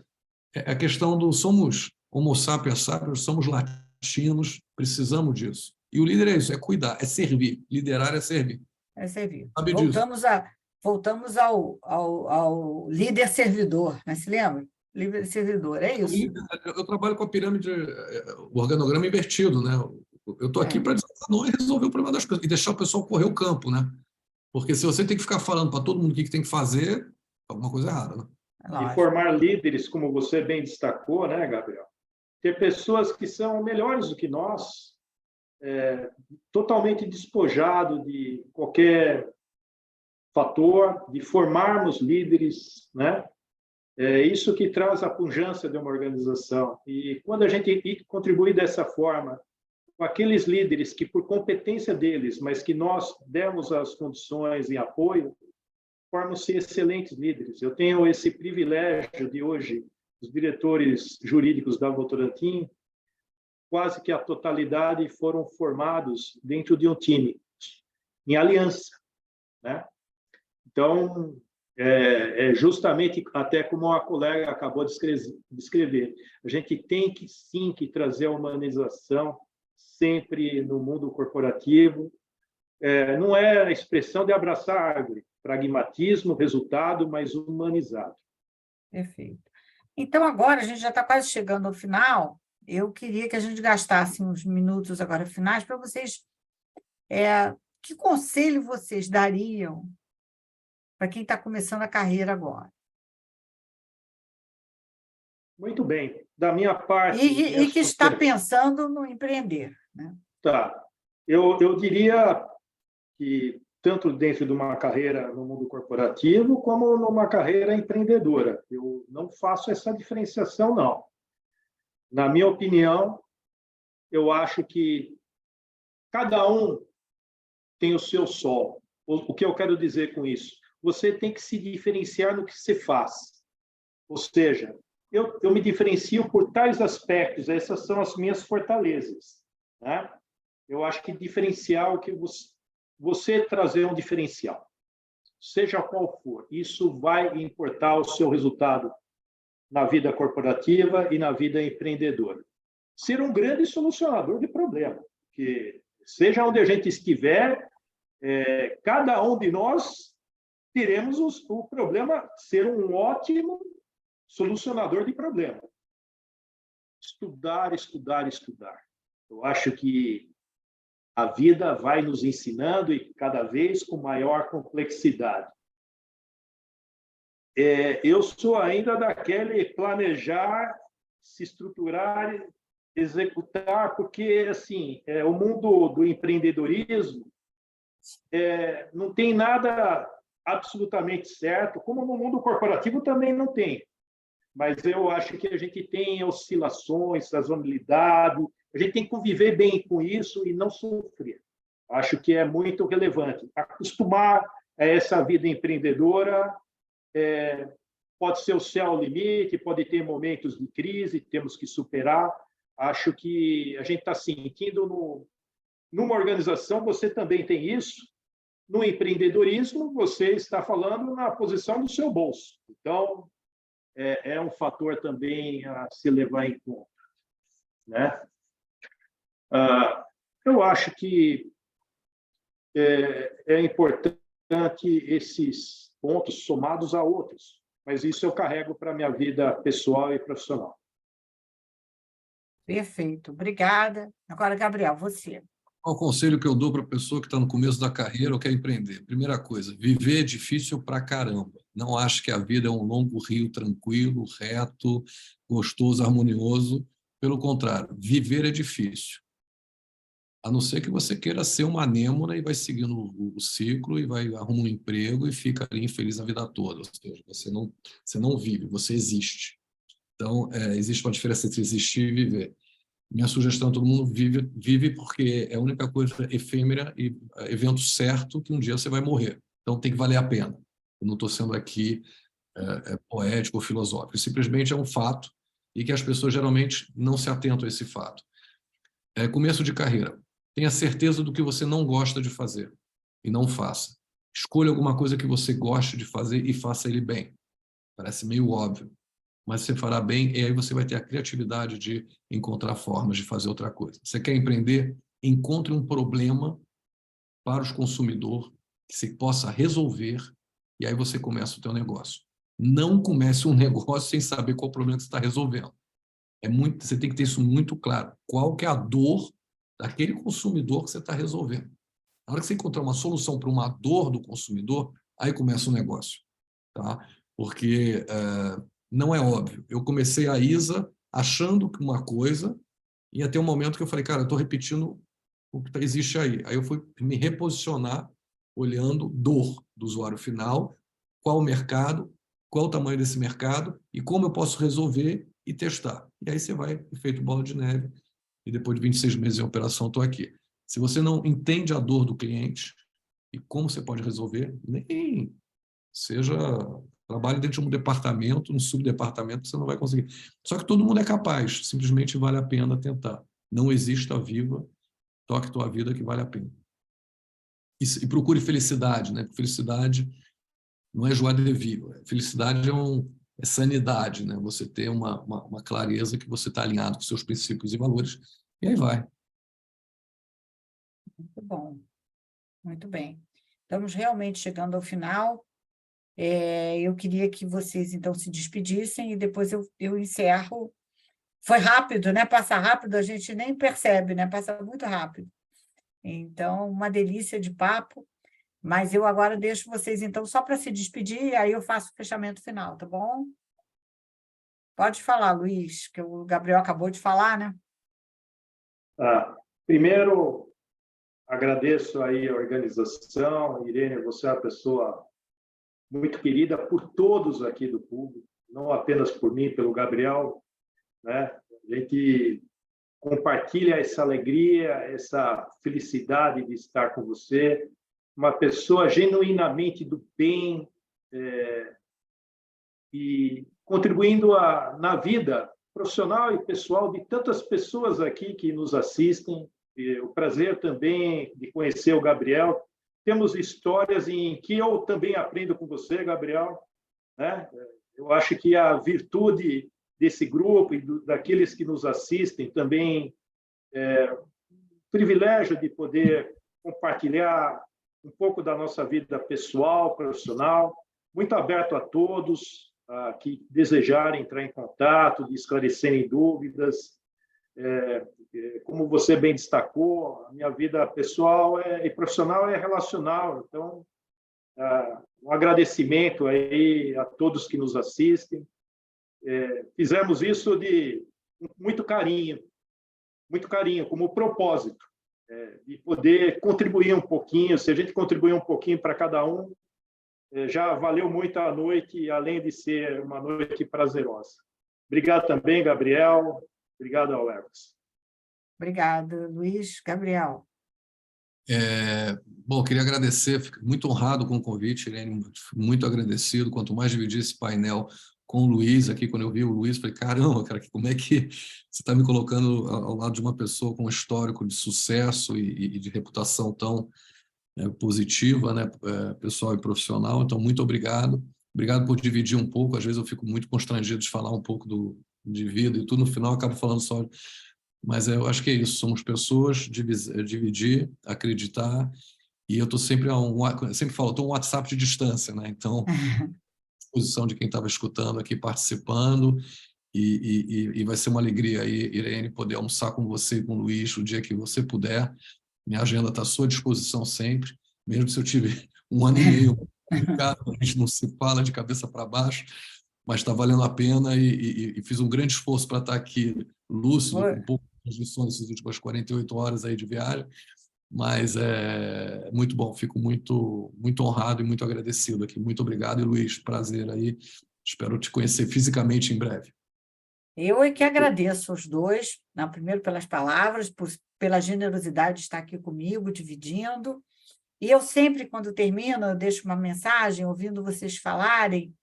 A questão do somos homo sapiens sapiens, somos latinos, precisamos disso. E o líder é isso, é cuidar, é servir. Liderar é servir. É servir. Sabe disso? Voltamos ao líder servidor, né? Se lembra? Líder servidor, é isso. Eu trabalho com a pirâmide, o organograma invertido, né? Eu estou aqui para não resolver o problema das coisas e deixar o pessoal correr o campo, né? Porque se você tem que ficar falando para todo mundo o que tem que fazer, alguma coisa errada, né? E formar líderes, como você bem destacou, né, Gabriel? Ter pessoas que são melhores do que nós, totalmente despojado de qualquer fator, de formarmos líderes, né? É isso que traz a pujança de uma organização. E quando a gente contribui dessa forma, com aqueles líderes que, por competência deles, mas que nós demos as condições e apoio, formam-se excelentes líderes. Eu tenho esse privilégio de hoje, os diretores jurídicos da Votorantim, quase que a totalidade foram formados dentro de um time, em aliança, né? Então, justamente até como a colega acabou de descrever, a gente tem que sim que trazer a humanização sempre no mundo corporativo. Não é a expressão de abraçar a árvore, pragmatismo, resultado, mas humanizado. Perfeito. Então, agora a gente já está quase chegando ao final, eu queria que a gente gastasse uns minutos agora finais para vocês. Que conselho vocês dariam para quem está começando a carreira agora? Muito bem. Da minha parte... E que está pensando no empreender, né? Tá. Eu diria que, tanto dentro de uma carreira no mundo corporativo, como numa carreira empreendedora, eu não faço essa diferenciação, não. Na minha opinião, eu acho que cada um tem o seu sol. O que eu quero dizer com isso? Você tem que se diferenciar no que você faz. Ou seja, eu me diferencio por tais aspectos, essas são as minhas fortalezas, né? Eu acho que diferencial, que você trazer um diferencial, seja qual for, isso vai importar o seu resultado na vida corporativa e na vida empreendedora. Ser um grande solucionador de problema, que seja onde a gente estiver, cada um de nós teremos o problema, ser um ótimo solucionador de problema. Estudar, estudar, estudar. Eu acho que a vida vai nos ensinando e cada vez com maior complexidade. Eu sou ainda daquele planejar, se estruturar, executar, porque assim, o mundo do empreendedorismo não tem nada absolutamente certo, como no mundo corporativo também não tem. Mas eu acho que a gente tem oscilações, sazonalidade, a gente tem que conviver bem com isso e não sofrer. Acho que é muito relevante. Acostumar a essa vida empreendedora, pode ser o céu ao limite, pode ter momentos de crise, temos que superar. Acho que a gente está sentindo numa organização, você também tem isso. No empreendedorismo, você está falando na posição do seu bolso. Então, é um fator também a se levar em conta, né? Eu acho que é importante esses pontos somados a outros, mas isso eu carrego para a minha vida pessoal e profissional. Perfeito, obrigada. Agora, Gabriel, você. Qual o conselho que eu dou para a pessoa que está no começo da carreira ou quer empreender? Primeira coisa, viver é difícil pra caramba. Não acho que a vida é um longo rio tranquilo, reto, gostoso, harmonioso. Pelo contrário, viver é difícil. A não ser que você queira ser uma anêmona e vai seguindo o ciclo e vai arrumar um emprego e fica ali infeliz a vida toda. Ou seja, você não vive, você existe. Então, existe uma diferença entre existir e viver. Minha sugestão, todo mundo vive porque é a única coisa efêmera e evento certo que um dia você vai morrer. Então tem que valer a pena. Eu não estou sendo aqui poético ou filosófico. Simplesmente é um fato e que as pessoas geralmente não se atentam a esse fato. Começo de carreira. Tenha certeza do que você não gosta de fazer e não faça. Escolha alguma coisa que você goste de fazer e faça ele bem. Parece meio óbvio, mas você fará bem e aí você vai ter a criatividade de encontrar formas de fazer outra coisa. Você quer empreender? Encontre um problema para os consumidores que você possa resolver e aí você começa o teu negócio. Não comece um negócio sem saber qual o problema que você está resolvendo. Você tem que ter isso muito claro. Qual que é a dor daquele consumidor que você está resolvendo? Na hora que você encontrar uma solução para uma dor do consumidor, aí começa o negócio. Tá? Porque não é óbvio. Eu comecei a ISA achando que uma coisa e até um momento que eu falei, cara, eu estou repetindo o que existe aí. Aí eu fui me reposicionar olhando dor do usuário final, qual o mercado, qual o tamanho desse mercado e como eu posso resolver e testar. E aí você vai, feito bola de neve, e depois de 26 meses em operação, estou aqui. Se você não entende a dor do cliente e como você pode resolver, nem seja... Trabalhe dentro de um departamento, um subdepartamento, você não vai conseguir. Só que todo mundo é capaz, simplesmente vale a pena tentar. Não exista viva, toque tua vida que vale a pena. E procure felicidade, né? Porque felicidade não é joie de vivre. Felicidade é sanidade, né? Você ter uma clareza que você está alinhado com seus princípios e valores, e aí vai. Muito bom, muito bem. Estamos realmente chegando ao final. Eu queria que vocês, então, se despedissem e depois eu encerro Foi rápido, né? Passa rápido, a gente nem percebe, né? Passa muito rápido. Então, uma delícia de papo. Mas eu agora deixo vocês, então, só para se despedir, e aí eu faço o fechamento final, tá bom? Pode falar, Luiz, que o Gabriel acabou de falar, né? Primeiro, agradeço aí a organização. Irene, você é uma pessoa muito querida por todos aqui do público, não apenas por mim, pelo Gabriel, né? A gente compartilha essa alegria, essa felicidade de estar com você, uma pessoa genuinamente do bem, e contribuindo na vida profissional e pessoal de tantas pessoas aqui que nos assistem. E o prazer também de conhecer o Gabriel. Temos histórias em que eu também aprendo com você, Gabriel, né? Eu acho que a virtude desse grupo e daqueles que nos assistem também o privilégio de poder compartilhar um pouco da nossa vida pessoal, profissional, muito aberto a todos que desejarem entrar em contato, de esclarecerem dúvidas. Como você bem destacou, a minha vida pessoal e profissional é relacional, então um agradecimento aí a todos que nos assistem. Fizemos isso de muito carinho, como propósito, de poder contribuir um pouquinho. Se a gente contribuir um pouquinho para cada um, já valeu muito a noite, além de ser uma noite prazerosa. Obrigado também, Gabriel. Obrigado ao Alex. Obrigada, Luiz. Gabriel. Bom, queria agradecer, fico muito honrado com o convite, Irene, muito agradecido. Quanto mais dividir esse painel com o Luiz aqui, quando eu vi o Luiz, falei, caramba, cara, como é que você está me colocando ao lado de uma pessoa com um histórico de sucesso e de reputação tão positiva, né, pessoal e profissional. Então, muito obrigado. Obrigado por dividir um pouco. Às vezes eu fico muito constrangido de falar um pouco de vida e tudo, no final eu acabo falando só. Mas eu acho que é isso, somos pessoas, dividir, acreditar, e eu estou sempre sempre falo, estou um WhatsApp de distância, né? Então, disposição de quem estava escutando aqui, participando, e vai ser uma alegria aí, Irene, poder almoçar com você e com o Luiz o dia que você puder. Minha agenda está à sua disposição sempre, mesmo se eu tive 1 ano e meio complicado, a gente não se fala de cabeça para baixo, mas está valendo a pena e fiz um grande esforço para estar aqui lúcido, com um pouco de lições nessas últimas 48 horas aí de viagem, mas é muito bom, fico muito, muito honrado e muito agradecido aqui. Muito obrigado, e Luiz, prazer aí, espero te conhecer fisicamente em breve. Eu é que agradeço aos dois, primeiro pelas palavras, pela generosidade de estar aqui comigo, dividindo, e eu sempre, quando termino, eu deixo uma mensagem, ouvindo vocês falarem.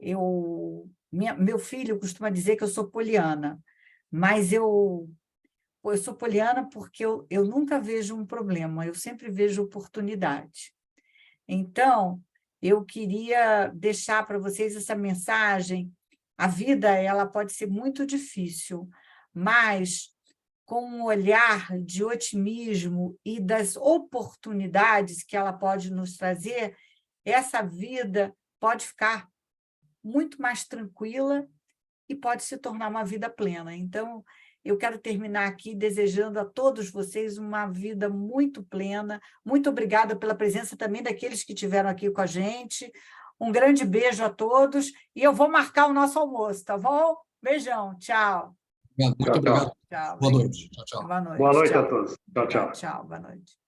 Meu filho costuma dizer que eu sou poliana, mas eu sou poliana porque eu nunca vejo um problema, eu sempre vejo oportunidade. Então, eu queria deixar para vocês essa mensagem. A vida ela pode ser muito difícil, mas com um olhar de otimismo e das oportunidades que ela pode nos trazer, essa vida pode ficar muito mais tranquila e pode se tornar uma vida plena. Então, eu quero terminar aqui desejando a todos vocês uma vida muito plena. Muito obrigada pela presença também daqueles que estiveram aqui com a gente. Um grande beijo a todos e eu vou marcar o nosso almoço, tá bom? Beijão, tchau. Muito obrigado. Tchau. Boa noite. Tchau, tchau. Boa noite. Boa noite Tchau. a todos. Tchau, tchau. Tchau, boa noite.